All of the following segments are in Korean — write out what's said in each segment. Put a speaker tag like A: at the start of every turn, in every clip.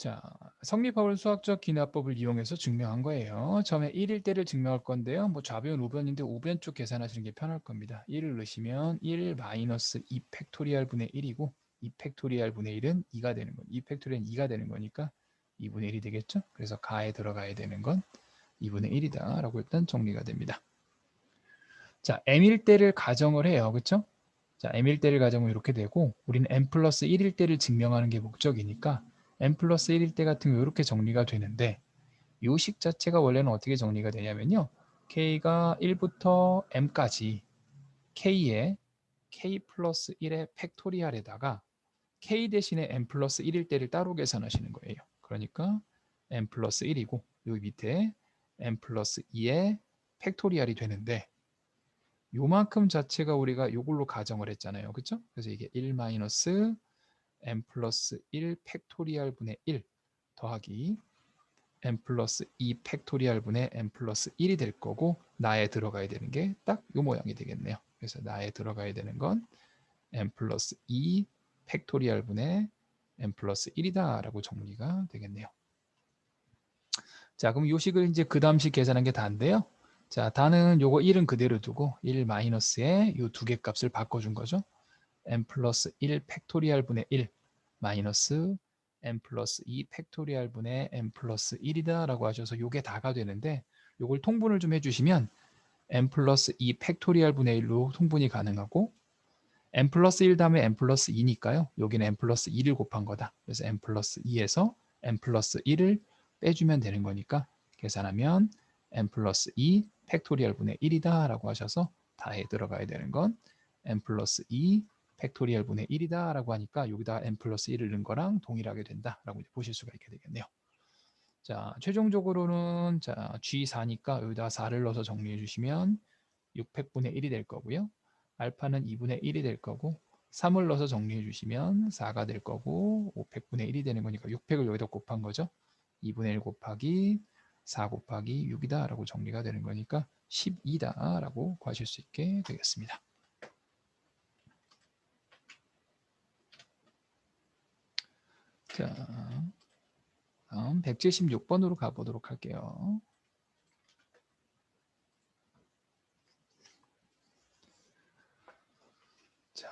A: 자, 성립합을 수학적 기납법을 이용해서 증명한 거예요. 처음에 1일 때를 증명할 건데요. 뭐 좌변, 우변인데 우변 쪽 계산하시는 게 편할 겁니다. 1을 넣으시면 1 마이너스 2 팩토리알 분의 1이고 2 팩토리알 분의 1은 2가 되는 건 2 팩토리알은 2가 되는 거니까 2분의 1이 되겠죠. 그래서 가에 들어가야 되는 건 2분의 1이다 라고 일단 정리가 됩니다. 자, m일 때를 가정을 해요. 그렇죠? 자, m일 때를 가정은 이렇게 되고 우리는 m 플러스 1일 때를 증명하는 게 목적이니까 m 플러스 1일 때 같은 경우 이렇게 정리가 되는데 이 식 자체가 원래는 어떻게 정리가 되냐면요. k가 1부터 m까지 k의 k 플러스 1의 팩토리알에다가 k 대신에 m 플러스 1일 때를 따로 계산하시는 거예요. 그러니까 m 플러스 1이고 여기 밑에 m 플러스 2의 팩토리알이 되는데 요만큼 자체가 우리가 요걸로 가정을 했잖아요. 그렇죠? 그래서 이게 1 마이너스 m 플러스 1 팩토리알 분의 1 더하기 m 플러스 2 팩토리알 분의 m 플러스 1이 될 거고 나에 들어가야 되는 게 딱 요 모양이 되겠네요. 그래서 나에 들어가야 되는 건 m 플러스 2 팩토리알 분의 m 플러스 1이다 라고 정리가 되겠네요. 자, 그럼 요 식을 이제 그 다음 식 계산한 게 다인데요. 자, 다는 요거 1은 그대로 두고 1 마이너스에 요 두 개 값을 바꿔준 거죠. m 플러스 1 팩토리알 분의 1 마이너스 m 플러스 2 팩토리알 분의 m 플러스 1이다 라고 하셔서 요게 다가 되는데 요걸 통분을 좀 해주시면 m 플러스 2 팩토리알 분의 1로 통분이 가능하고 m 플러스 1 다음에 m 플러스 2니까요. 여기는 m 플러스 2를 곱한 거다. 그래서 m 플러스 2에서 m 플러스 1을 빼주면 되는 거니까 계산하면 m 플러스 2 팩토리알 분의 1이다 라고 하셔서 다에 들어가야 되는 건 m 플러스 2 팩토리알 분의 1이다 라고 하니까 여기다 m 플러스 1을 넣은 거랑 동일하게 된다 라고 보실 수가 있게 되겠네요. 자, 최종적으로는 자 G4니까 여기다 4를 넣어서 정리해 주시면 600분의 1이 될 거고요. 알파는 2분의 1이 될 거고 3을 넣어서 정리해 주시면 4가 될 거고 500분의 1이 되는 거니까 600을 여기다 곱한 거죠. 2분의 1 곱하기 4 곱하기 6이다 라고 정리가 되는 거니까 12다 라고 구하실 수 있게 되겠습니다. 자, 다음 176번으로 가보도록 할게요. 자,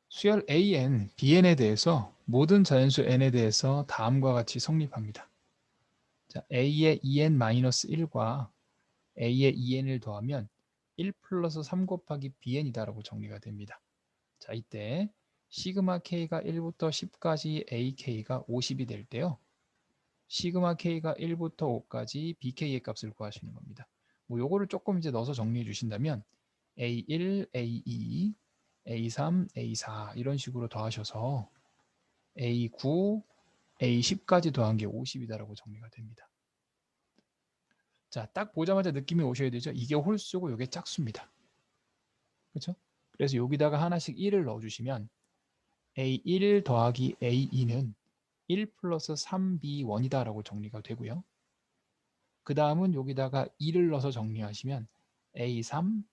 A: 수열 AN, BN에 대해서 모든 자연수 N에 대해서 다음과 같이 성립합니다. 자, A의 2N-1과 A의 2N을 더하면 1 플러스 3 곱하기 BN이다라고 정리가 됩니다. 자, 이때 시그마 K가 1부터 10까지 AK가 50이 될 때요. 시그마 K가 1부터 5까지 BK의 값을 구하시는 겁니다. 뭐 요거를 조금 이제 넣어서 정리해 주신다면 A1, A2, A3, A4 이런 식으로 더하셔서 A9, A10까지 더한 게 50이다라고 정리가 됩니다. 자, 딱 보자마자 느낌이 오셔야 되죠. 이게 홀수고 이게 짝수입니다. 그렇죠? 그래서 여기다가 하나씩 1을 넣어주시면 A1 더하기 A2는 1 플러스 3B1이다 라고 정리가 되고요. 그 다음은 여기다가 2를 넣어서 정리하시면 A3,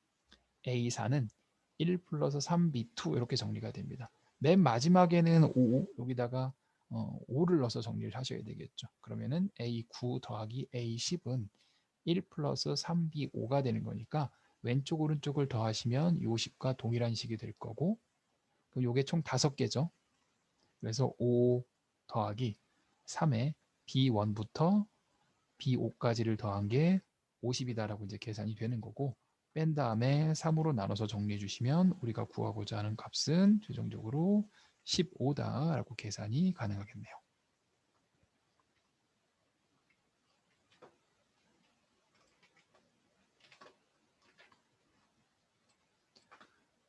A: A4는 1 플러스 3B2 이렇게 정리가 됩니다. 맨 마지막에는 5, 여기다가 5를 넣어서 정리를 하셔야 되겠죠. 그러면은 A9 더하기 A10은 1 플러스 3B5가 되는 거니까 왼쪽 오른쪽을 더하시면 이 식과 동일한 식이 될 거고 그럼 이게 총 5개죠. 그래서 5 더하기 3에 B1부터 B5까지를 더한 게 50이다라고 이제 계산이 되는 거고 뺀 다음에 3으로 나눠서 정리해 주시면 우리가 구하고자 하는 값은 최종적으로 15다라고 계산이 가능하겠네요.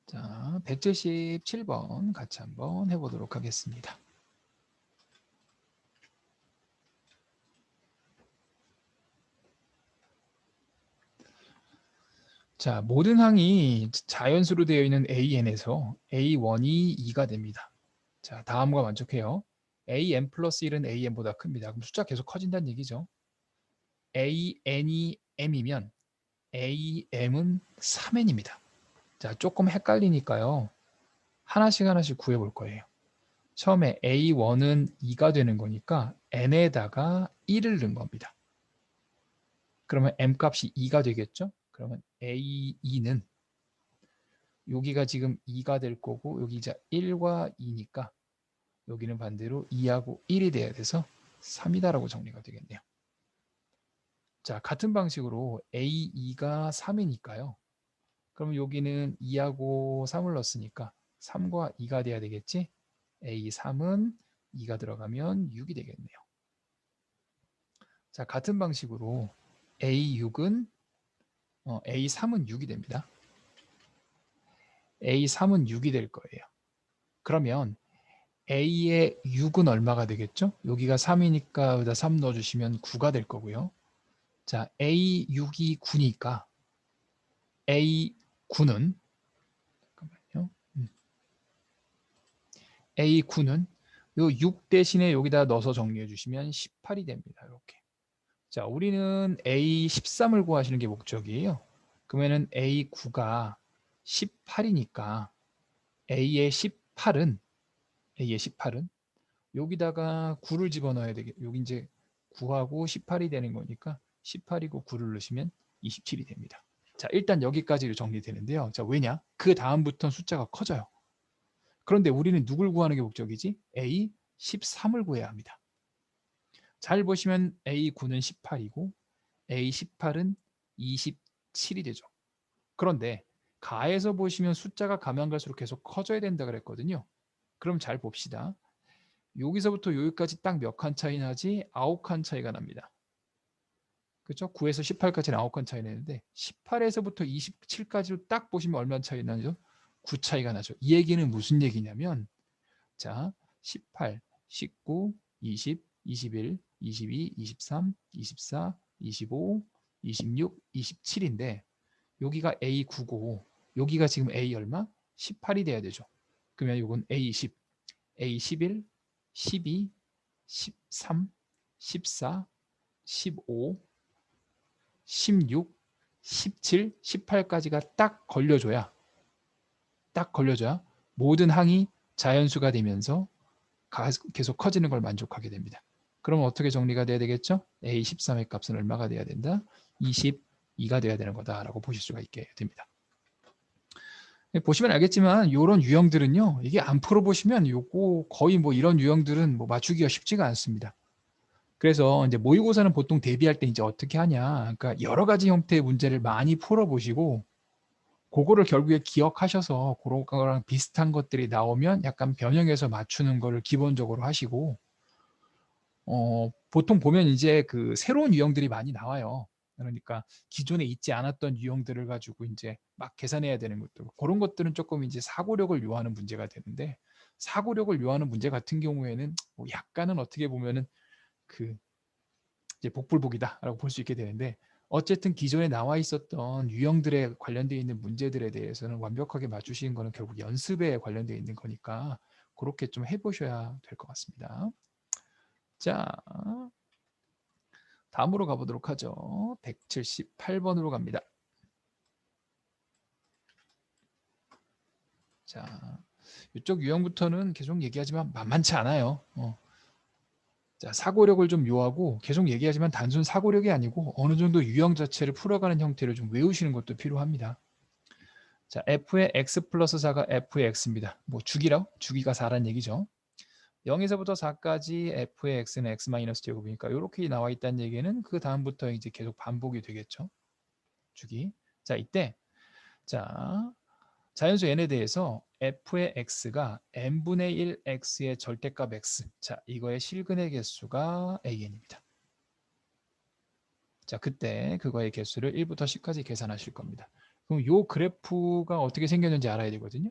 A: 자, 177번 같이 한번 해보도록 하겠습니다. 자, 모든 항이 자연수로 되어 있는 AN에서 A1이 2가 됩니다. 자, 다음과 만족해요. AN 플러스 1은 AN보다 큽니다. 그럼 숫자 계속 커진다는 얘기죠. AN이 M이면 AM은 3N입니다. 자, 조금 헷갈리니까요. 하나씩 하나씩 구해볼 거예요. 처음에 A1은 2가 되는 거니까 n에다가 1을 넣은 겁니다. 그러면 m 값이 2가 되겠죠? 그러면 A2는 여기가 지금 2가 될 거고 여기 이제 1과 2니까 여기는 반대로 2하고 1이 돼야 돼서 3이다라고 정리가 되겠네요. 자, 같은 방식으로 A2가 3이니까요. 그럼 여기는 2하고 3을 넣었으니까 3과 2가 돼야 되겠지? A3은 2가 들어가면 6이 되겠네요. 자, 같은 방식으로 A3은 6이 됩니다. A3은 6이 될 거예요. 그러면 A의 6은 얼마가 되겠죠? 여기가 3이니까 여기다 3 넣어주시면 9가 될 거고요. 자, A6이 9니까 A9는 잠깐만요. A9는 요 6 대신에 여기다 넣어서 정리해 주시면 18이 됩니다. 이렇게. 자, 우리는 A13을 구하시는 게 목적이에요. 그러면은 A9가 18이니까 A의 18은 여기다가 9를 집어넣어야 되겠. 여기 이제 9하고 18이 되는 거니까 18이고 9를 넣으시면 27이 됩니다. 자, 일단 여기까지로 정리되는데요. 자, 왜냐? 그 다음부터는 숫자가 커져요. 그런데 우리는 누굴 구하는 게 목적이지? A13을 구해야 합니다. 잘 보시면 A9는 18이고 A18은 27이 되죠. 그런데 가에서 보시면 숫자가 가면 갈수록 계속 커져야 된다 그랬거든요. 그럼 잘 봅시다. 여기서부터 여기까지 딱 몇 칸 차이 나지? 9칸 차이가 납니다. 그렇죠? 9에서 18까지는 9칸 차이 나는데 18에서부터 27까지로 딱 보시면 얼마 차이 나죠? 9 차이가 나죠. 이 얘기는 무슨 얘기냐면 자, 18, 19, 20, 21, 22, 23, 24, 25, 26, 27인데 여기가 A9고 여기가 지금 A 얼마? 18이 돼야 되죠. 그러면 이건 A10, A11, 12, 13, 14, 15, 16, 17, 18까지가 딱 걸려줘야 모든 항이 자연수가 되면서 계속 커지는 걸 만족하게 됩니다. 그럼 어떻게 정리가 돼야 되겠죠? A13의 값은 얼마가 돼야 된다? 22가 돼야 되는 거다라고 보실 수가 있게 됩니다. 보시면 알겠지만 이런 유형들은요. 이게 안 풀어보시면 요거 거의 뭐 이런 유형들은 뭐 맞추기가 쉽지가 않습니다. 그래서 이제 모의고사는 보통 대비할 때 이제 어떻게 하냐. 그러니까 여러 가지 형태의 문제를 많이 풀어보시고 그거를 결국에 기억하셔서 그런 거랑 비슷한 것들이 나오면 약간 변형해서 맞추는 거를 기본적으로 하시고 보통 보면 이제 그 새로운 유형들이 많이 나와요. 그러니까 기존에 있지 않았던 유형들을 가지고 이제 막 계산해야 되는 것들 그런 것들은 조금 이제 사고력을 요하는 문제가 되는데 사고력을 요하는 문제 같은 경우에는 뭐 약간은 어떻게 보면은 그 이제 복불복이다라고 볼 수 있게 되는데 어쨌든 기존에 나와 있었던 유형들에 관련되어 있는 문제들에 대해서는 완벽하게 맞추시는 거는 결국 연습에 관련되어 있는 거니까 그렇게 좀 해보셔야 될 것 같습니다. 자, 다음으로 가보도록 하죠. 178번으로 갑니다. 자, 이쪽 유형부터는 계속 얘기하지만 만만치 않아요. 자, 사고력을 좀 요하고 계속 얘기하지만 단순 사고력이 아니고 어느 정도 유형 자체를 풀어가는 형태를 좀 외우시는 것도 필요합니다. 자, f의 x 플러스 4가 f의 x입니다. 뭐 주기가 4란 얘기죠. 0에서부터 4까지 f의 x는 x 마이너스 제곱이니까 이렇게 나와 있다는 얘기는 그 다음부터 이제 계속 반복이 되겠죠. 주기. 자, 이때 자, 자연수 n에 대해서 f의 x가 n분의 1 x의 절대값 x. 자, 이거의 실근의 개수가 an입니다. 자, 그때 그거의 개수를 1부터 10까지 계산하실 겁니다. 그럼 이 그래프가 어떻게 생겼는지 알아야 되거든요.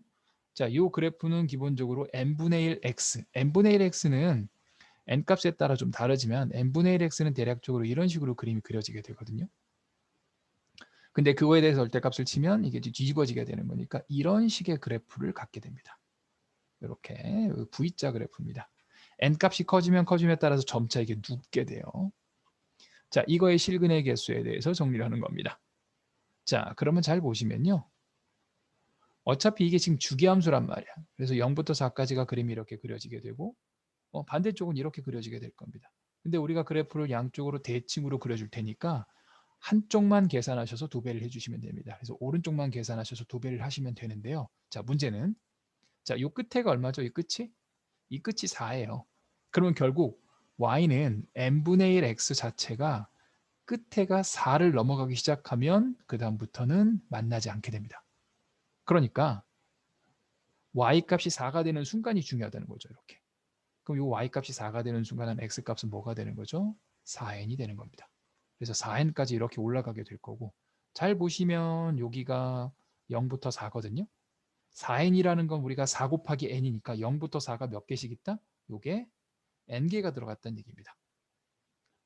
A: 자, 이 그래프는 기본적으로 n분의 1 x. n분의 1 x는 n값에 따라 좀 다르지만 n분의 1 x는 대략적으로 이런 식으로 그림이 그려지게 되거든요. 근데 그거에 대해서 절대값을 치면 이게 뒤집어지게 되는 거니까 이런 식의 그래프를 갖게 됩니다. 이렇게 V자 그래프입니다. n값이 커지면 커짐에 따라서 점차 이게 눕게 돼요. 자, 이거의 실근의 개수에 대해서 정리를 하는 겁니다. 자, 그러면 잘 보시면요. 어차피 이게 지금 주기함수란 말이야. 그래서 0부터 4까지가 그림이 이렇게 그려지게 되고 반대쪽은 이렇게 그려지게 될 겁니다. 근데 우리가 그래프를 양쪽으로 대칭으로 그려줄 테니까 한쪽만 계산하셔서 2배를 해주시면 됩니다. 그래서 오른쪽만 계산하셔서 2배를 하시면 되는데요. 자, 문제는 요 끝에가 얼마죠? 이 끝이? 이 끝이 4예요. 그러면 결국 y는 n분의 1 x 자체가 끝에가 4를 넘어가기 시작하면 그 다음부터는 만나지 않게 됩니다. 그러니까 y값이 4가 되는 순간이 중요하다는 거죠. 이렇게. 그럼 이 y값이 4가 되는 순간은 x값은 뭐가 되는 거죠? 4n이 되는 겁니다. 그래서 4n까지 이렇게 올라가게 될 거고, 잘 보시면 여기가 0부터 4거든요. 4n이라는 건 우리가 4 곱하기 n이니까 0부터 4가 몇 개씩 있다? 요게 n개가 들어갔다는 얘기입니다.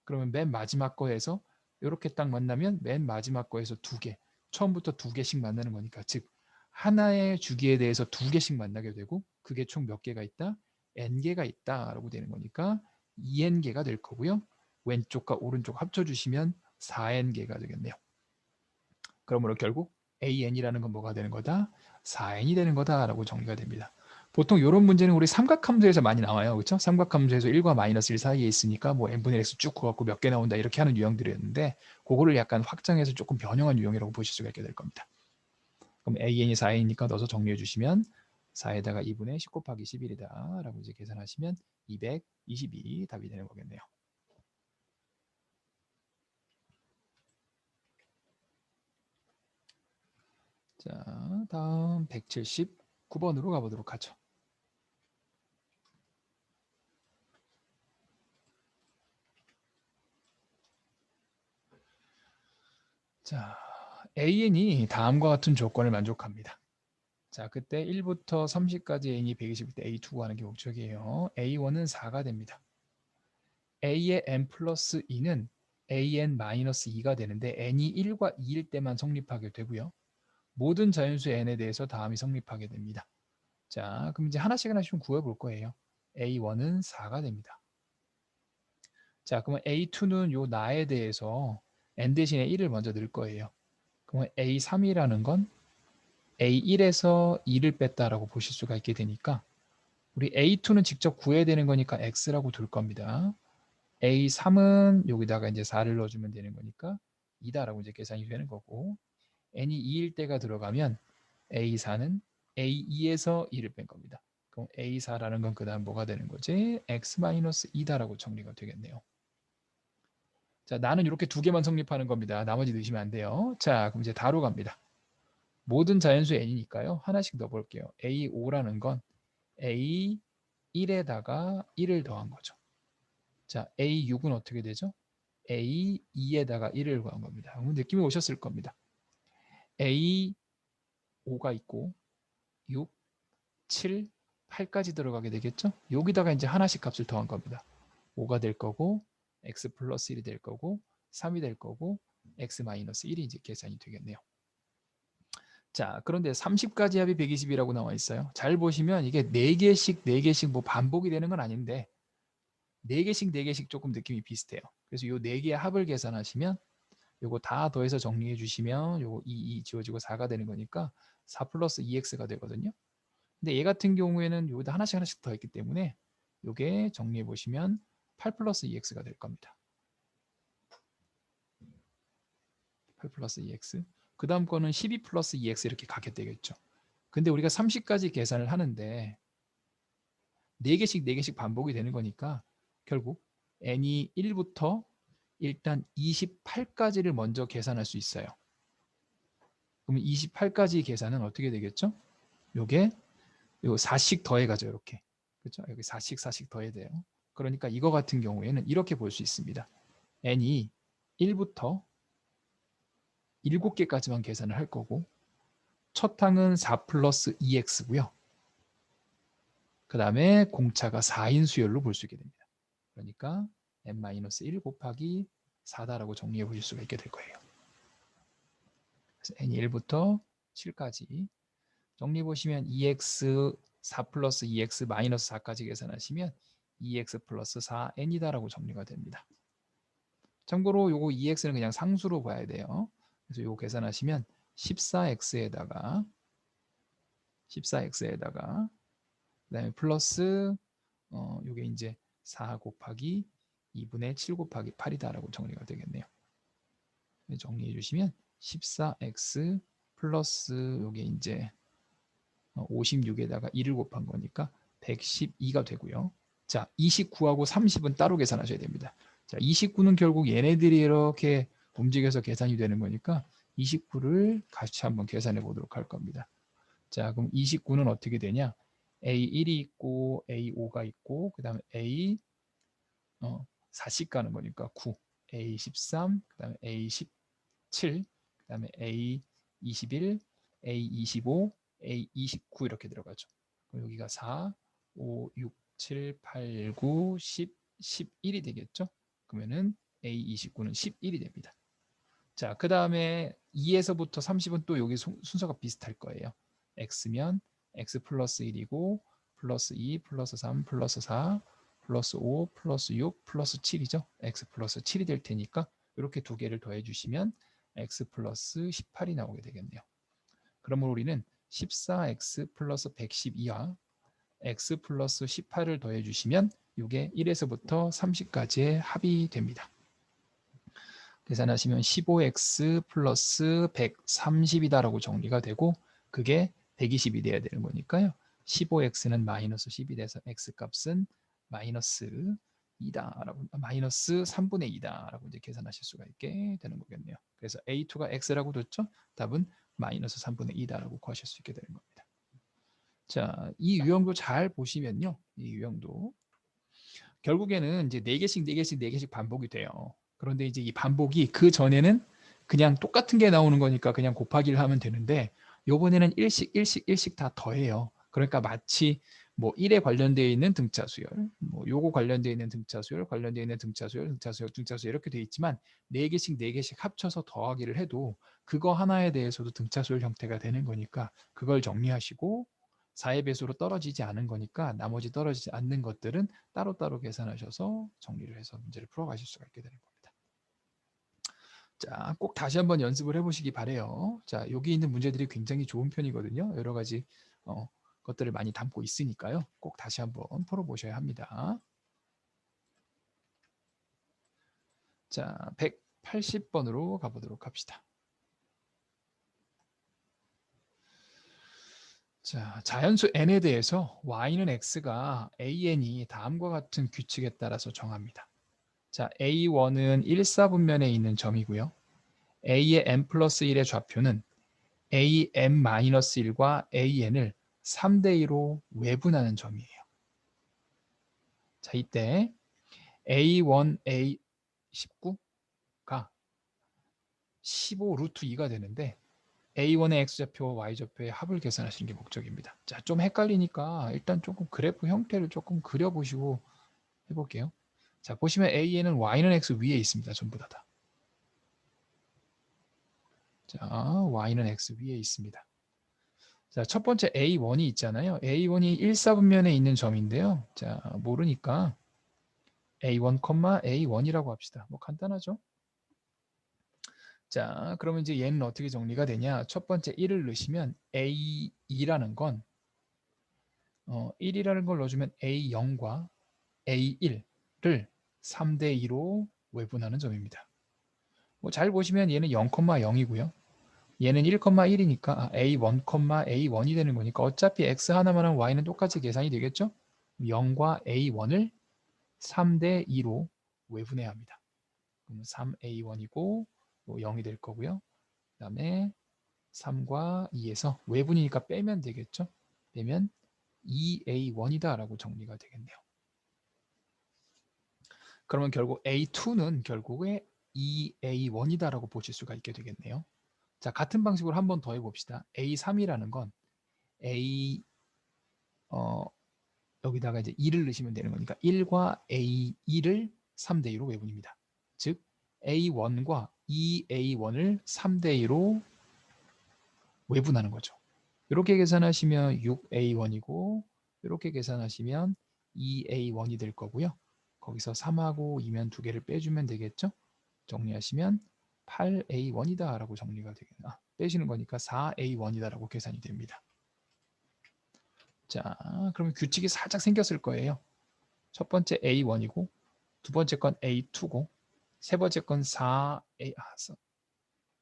A: 그러면 맨 마지막 거에서 이렇게 딱 만나면 맨 마지막 거에서 2개, 처음부터 2개씩 만나는 거니까, 즉 하나의 주기에 대해서 2개씩 만나게 되고, 그게 총 몇 개가 있다? n개가 있다라고 되는 거니까 2n개가 될 거고요. 왼쪽과 오른쪽 합쳐주시면 4n개가 되겠네요. 그러므로 결국 an이라는 건 뭐가 되는 거다? 4n이 되는 거다라고 정리가 됩니다. 보통 이런 문제는 우리 삼각함수에서 많이 나와요. 그렇죠? 삼각함수에서 1과 마이너스 1 사이에 있으니까 뭐 n분의 x 쭉 그어갖고 몇 개 나온다 이렇게 하는 유형들이었는데, 그거를 약간 확장해서 조금 변형한 유형이라고 보실 수가 있게 될 겁니다. 그럼 an이 4n이니까 넣어서 정리해 주시면 4에다가 2분의 10 곱하기 11이다 라고 이제 계산하시면 222 답이 되는 거겠네요. 자, 다음 179번으로 가보도록 하죠. 자, an이 다음과 같은 조건을 만족합니다. 자, 그때 1부터 30까지 n이 120일 때 a2 구하는 게 목적이에요. a1은 4가 됩니다. a의 n 플러스 2는 an 마이너스 2가 되는데 n이 1과 2일 때만 성립하게 되고요. 모든 자연수 n에 대해서 다음이 성립하게 됩니다. 자, 그럼 이제 하나씩 좀 구해볼 거예요. a1은 4가 됩니다. 자, 그러면 a2는 요 나에 대해서 n 대신에 1을 먼저 넣을 거예요. 그러면 a3이라는 건 A1에서 2를 뺐다라고 보실 수가 있게 되니까, 우리 A2는 직접 구해야 되는 거니까 X라고 둘 겁니다. A3은 여기다가 이제 4를 넣어주면 되는 거니까 2다라고 이제 계산이 되는 거고, N이 2일 때가 들어가면 A4는 A2에서 2를 뺀 겁니다. 그럼 A4라는 건 그 다음 뭐가 되는 거지? X-2다라고 정리가 되겠네요. 자, 나는 이렇게 2개만 성립하는 겁니다. 나머지 넣으시면 안 돼요. 자, 그럼 이제 다로 갑니다. 모든 자연수 n이니까요. 하나씩 넣어볼게요. A5라는 건 A1에다가 1을 더한 거죠. 자, A6은 어떻게 되죠? A2에다가 1을 더한 겁니다. 느낌이 오셨을 겁니다. A5가 있고 6, 7, 8까지 들어가게 되겠죠? 여기다가 이제 하나씩 값을 더한 겁니다. 5가 될 거고 x 플러스 1이 될 거고 3이 될 거고 x 마이너스 1이 이제 계산이 되겠네요. 자, 그런데 30까지 합이 120이라고 나와 있어요. 잘 보시면 이게 4개씩 뭐 반복이 되는 건 아닌데 4개씩 조금 느낌이 비슷해요. 그래서 이 4개의 합을 계산하시면 요거 다 더해서 정리해 주시면 요거 2 지워지고 4가 되는 거니까 4 플러스 2x가 되거든요. 근데 얘 같은 경우에는 여기다 하나씩 더 했기 때문에 요게 정리해 보시면 8 플러스 2x가 될 겁니다. 8 플러스 2x. 그 다음 거는 12 플러스 2x 이렇게 가게 되겠죠. 근데 우리가 30까지 계산을 하는데 4개씩 반복이 되는 거니까 결국 n이 1부터 일단 28까지를 먼저 계산할 수 있어요. 그러면 28까지 계산은 어떻게 되겠죠? 요게 요 4씩 더해가죠. 이렇게. 그렇죠? 여기 4씩 더해야 돼요. 그러니까 이거 같은 경우에는 이렇게 볼 수 있습니다. n이 1부터 7개까지만 계산을 할 거고 첫 항은 4 플러스 2x고요. 그 다음에 공차가 4인 수열로 볼 수 있게 됩니다. 그러니까 n-1 곱하기 4다라고 정리해 보실 수가 있게 될 거예요. 그래서 n이 1부터 7까지 정리해 보시면 2x 4 플러스 2x 마이너스 4까지 계산하시면 2x 플러스 4n이다라고 정리가 됩니다. 참고로 요거 2x는 그냥 상수로 봐야 돼요. 그래서 요거 계산하시면 14x에다가 14x에다가 그다음에 플러스 요게 이제 4 곱하기 2분의 7 곱하기 8이다라고 정리가 되겠네요. 정리해 주시면 14x 플러스 요게 이제 56에다가 2를 곱한 거니까 112가 되고요. 자, 29하고 30은 따로 계산하셔야 됩니다. 자, 29는 결국 얘네들이 이렇게 움직여서 계산이 되는 거니까 29를 같이 한번 계산해 보도록 할 겁니다. 자, 그럼 29는 어떻게 되냐? A1이 있고 A5가 있고 그 다음에 A 4씩 가는 거니까 9, A13, 그 다음에 A17, 그 다음에 A21, A25, A29 이렇게 들어가죠. 여기가 4, 5, 6, 7, 8, 9, 10, 11이 되겠죠. 그러면은 A29는 11이 됩니다. 자, 그 다음에 2에서부터 30은 또 여기 순서가 비슷할 거예요. X면 X 플러스 1이고 플러스 2, 플러스 3, 플러스 4, 플러스 5, 플러스 6, 플러스 7이죠. X 플러스 7이 될 테니까 이렇게 두 개를 더해 주시면 X 플러스 18이 나오게 되겠네요. 그러면 우리는 14X 플러스 112와 X 플러스 18을 더해 주시면 이게 1에서부터 30까지의 합이 됩니다. 계산하시면 15x 플러스 130이다라고 정리가 되고 그게 120이 돼야 되는 거니까요. 15x는 마이너스 10이 돼서 x 값은 마이너스 2다라고 마이너스 3분의 2다라고 이제 계산하실 수가 있게 되는 거겠네요. 그래서 A2가 x라고 뒀죠. 답은 마이너스 3분의 2다라고 구하실 수 있게 되는 겁니다. 자, 이 유형도 잘 보시면요. 이 유형도 결국에는 이제 4개씩 4개씩 4개씩 반복이 돼요. 그런데 이제 이 반복이 그 전에는 그냥 똑같은 게 나오는 거니까 그냥 곱하기를 하면 되는데 요번에는 1씩 1씩 1씩 다 더해요. 그러니까 마치 뭐 1에 관련되어 있는 등차 수열, 뭐 요거 관련되어 있는 등차 수열, 관련되어 있는 등차 수열, 등차 수열, 등차 수열 이렇게 되어 있지만 4개씩 4개씩 합쳐서 더하기를 해도 그거 하나에 대해서도 등차 수열 형태가 되는 거니까 그걸 정리하시고 4의 배수로 떨어지지 않은 거니까 나머지 떨어지지 않는 것들은 따로따로 계산하셔서 정리를 해서 문제를 풀어가실 수가 있게 되는 겁니다. 자, 꼭 다시 한번 연습을 해보시기 바래요. 자, 여기 있는 문제들이 굉장히 좋은 편이거든요. 여러 가지 것들을 많이 담고 있으니까요. 꼭 다시 한번 풀어보셔야 합니다. 자, 180번으로 가보도록 합시다. 자, 자연수 n에 대해서 y는 x가 an이 다음과 같은 규칙에 따라서 정합니다. 자, A1은 1사분면에 있는 점이고요. A의 n 플러스 1의 좌표는 AN-1과 AN을 3대 2로 외분하는 점이에요. 자, 이때 A1, A19가 15 루트 2가 되는데 A1의 X좌표와 Y좌표의 합을 계산하시는 게 목적입니다. 자, 좀 헷갈리니까 일단 조금 그래프 형태를 조금 그려보시고 해볼게요. 자, 보시면 AN은 Y는 X 위에 있습니다. 전부 다. 자, Y는 X 위에 있습니다. 자, 첫 번째 A1이 있잖아요. A1이 1사분면에 있는 점인데요. 자, 모르니까 A1, A1이라고 합시다. 뭐 간단하죠? 자, 그러면 이제 얘는 어떻게 정리가 되냐? 첫 번째 1을 넣으시면 A2라는 건 1이라는 걸 넣어주면 A0과 A1을 3대 2로 외분하는 점입니다. 뭐 잘 보시면 얘는 0,0이고요. 얘는 1,1이니까 A1, A1이 되는 거니까 어차피 X 하나만 하면 Y는 똑같이 계산이 되겠죠? 0과 A1을 3대 2로 외분해야 합니다. 그럼 3A1이고 0이 될 거고요. 그 다음에 3과 2에서 외분이니까 빼면 되겠죠? 빼면 2A1이다 라고 정리가 되겠네요. 그러면 결국 A2는 결국에 2A1이다 라고 보실 수가 있게 되겠네요. 자, 같은 방식으로 한 번 더 해봅시다. A3이라는 건 A 여기다가 이제 2를 넣으시면 되는 거니까 1과 A2를 3대 2로 외분입니다. 즉 A1과 2A1을 3대 2로 외분하는 거죠. 이렇게 계산하시면 6A1이고 이렇게 계산하시면 2A1이 될 거고요. 거기서 3하고 2면 두 개를 빼주면 되겠죠. 정리하시면 8A1이다 라고 정리가 되겠다. 빼시는 거니까 4A1이다 라고 계산이 됩니다. 자, 그러면 규칙이 살짝 생겼을 거예요. 첫 번째 A1이고 두 번째 건 A2고 세 번째 건 4A,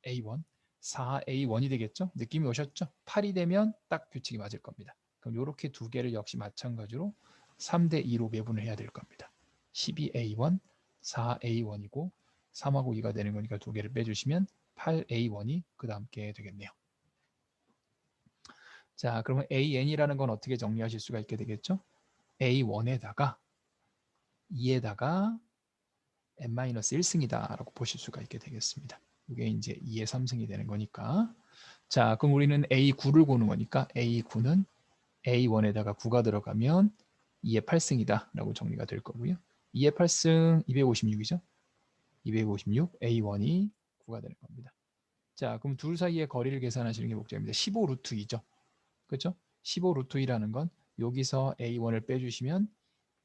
A: A1, 4A1이 되겠죠? 느낌이 오셨죠? 8이 되면 딱 규칙이 맞을 겁니다. 그럼 이렇게 두 개를 역시 마찬가지로 3대 2로 매분을 해야 될 겁니다. 12A1, 4A1이고 3하고 2가 되는 거니까 두 개를 빼주시면 8A1이 그 다음 게 되겠네요. 자, 그러면 AN이라는 건 어떻게 정리하실 수가 있게 되겠죠? A1에다가 2에다가 n-1승이다 라고 보실 수가 있게 되겠습니다. 이게 이제 2의 3승이 되는 거니까. 자, 그럼 우리는 A9를 고는 거니까 A9는 A1에다가 9가 들어가면 2의 8승이다 라고 정리가 될 거고요. 2의 8승 256이죠. 256 A1이 9가 되는 겁니다. 자, 그럼 둘 사이의 거리를 계산하시는 게 목적입니다. 15 루트 2죠. 그렇죠? 15 루트 2라는 건 여기서 A1을 빼주시면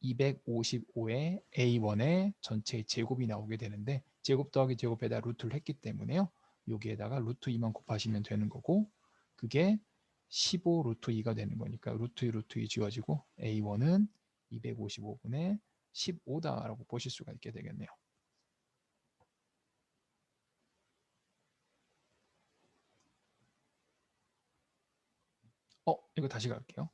A: 255의 A1의 전체의 제곱이 나오게 되는데 제곱 더하기 제곱에다 루트를 했기 때문에요. 여기에다가 루트 2만 곱하시면 되는 거고 그게 15 루트 2가 되는 거니까 루트 2 루트 2 지워지고 A1은 255분의 15다라고 보실 수가 있게 되겠네요. 이거 다시 갈게요.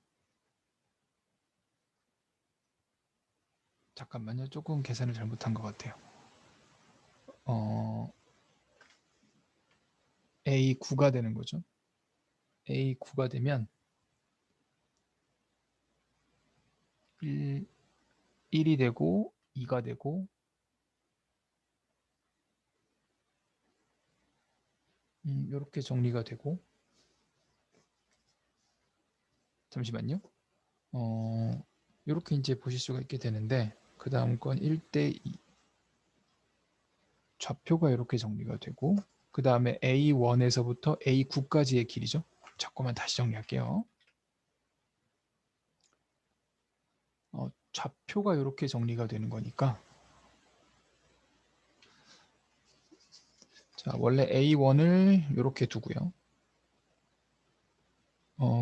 A: 잠깐만요. 조금 계산을 잘못한 것 같아요. A9가 되는 거죠. A9가 되면 1이 되고 2가 되고 이렇게 정리가 되고 잠시만요. 이렇게 이제 보실 수가 있게 되는데 그 다음 건 1대 2 좌표가 이렇게 정리가 되고 그 다음에 A1에서부터 A9까지의 길이죠. 자꾸만 다시 정리할게요. 좌표가 이렇게 정리가 되는 거니까 자 원래 A1을 이렇게 두고요.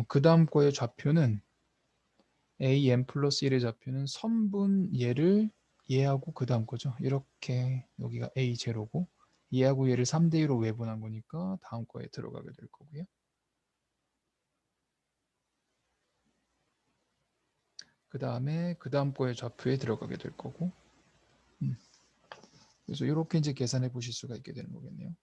A: 그 다음 거의 좌표는 AN 플러스 1의 좌표는 선분 얘를 얘하고 그 다음 거죠. 이렇게 여기가 A0고 얘하고 얘를 3대 2로 외분한 거니까 다음 거에 들어가게 될 거고요. 그 다음에 그 다음 거의 좌표에 들어가게 될 거고 그래서 이렇게 이제 계산해 보실 수가 있게 되는 거겠네요.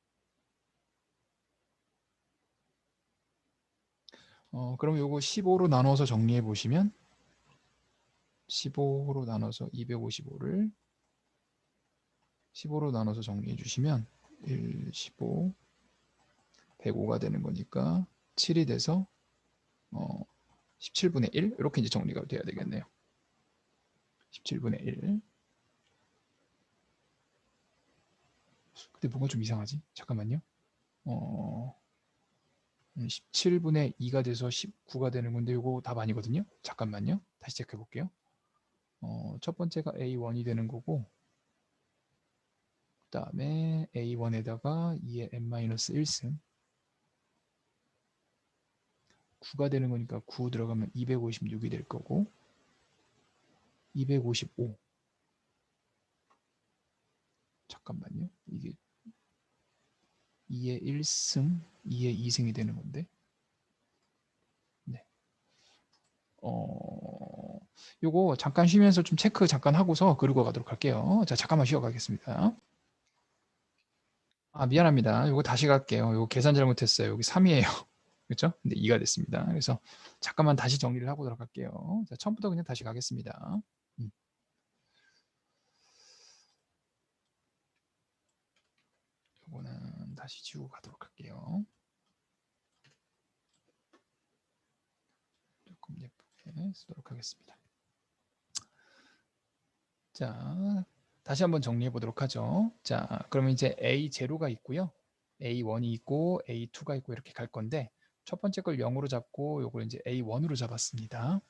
A: 그럼 요거 15로 나눠서 정리해 보시면 15로 나눠서 255를 15로 나눠서 정리해 주시면 1, 15, 105가 되는 거니까 7이 돼서 17분의 1 이렇게 이제 정리가 돼야 되겠네요. 17분의 1. 근데 뭔가 좀 이상하지? 잠깐만요. 17분의 2가 돼서 19가 되는 건데 이거 답 아니거든요. 잠깐만요. 다시 체크해 볼게요. 첫 번째가 A1이 되는 거고 그 다음에 A1에다가 2의 n-1승 9가 되는 거니까 9 들어가면 256이 될 거고 255 잠깐만요. 이게 2의 1승 2의 2승이 되는 건데 네. 요거 잠깐 쉬면서 좀 체크 잠깐 하고서 그리고 가도록 할게요. 자, 잠깐만 쉬어 가겠습니다. 미안합니다. 요거 다시 갈게요. 요거 계산 잘못했어요. 여기 3이에요. 그렇죠? 근데 2가 됐습니다. 그래서 잠깐만 다시 정리를 하고 들어갈게요. 자, 처음부터 그냥 다시 가겠습니다. 요거는 다시 지우고 가도록 할게요. 조금 예쁘게 쓰도록 하겠습니다. 자, 다시 한번 정리해 보도록 하죠. 자, 그러면 이제 A0가 있고요. A1이 있고 A2가 있고 이렇게 갈 건데 첫 번째 걸 0으로 잡고 요걸 이제 A1으로 잡았습니다.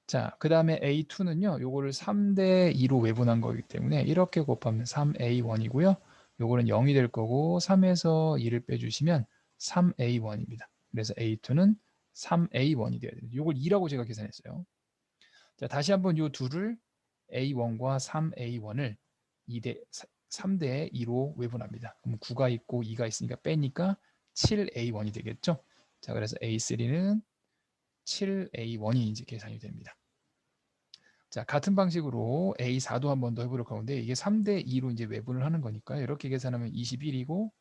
A: 자, 그 다음에 A2는요. 요거를 3대 2로 외분한 거기 때문에 이렇게 곱하면 3A1이고요. 요거는 0이 될 거고 3에서 2를 빼주시면 3A1입니다. 그래서 A2는 3A1이 돼야 돼요. 이걸 2라고 제가 계산했어요. 자, 다시 한번 이 둘을 A1과 3A1을 3대 2로 외분합니다. 그럼 9가 있고 2가 있으니까 빼니까 7A1이 되겠죠. 자, 그래서 A3는 7A1이 이제 계산이 됩니다. 자, 같은 방식으로 A4도 한 번 더 해보려고 하는데 이게 3대 2로 이제 외분을 하는 거니까 이렇게 계산하면 21이고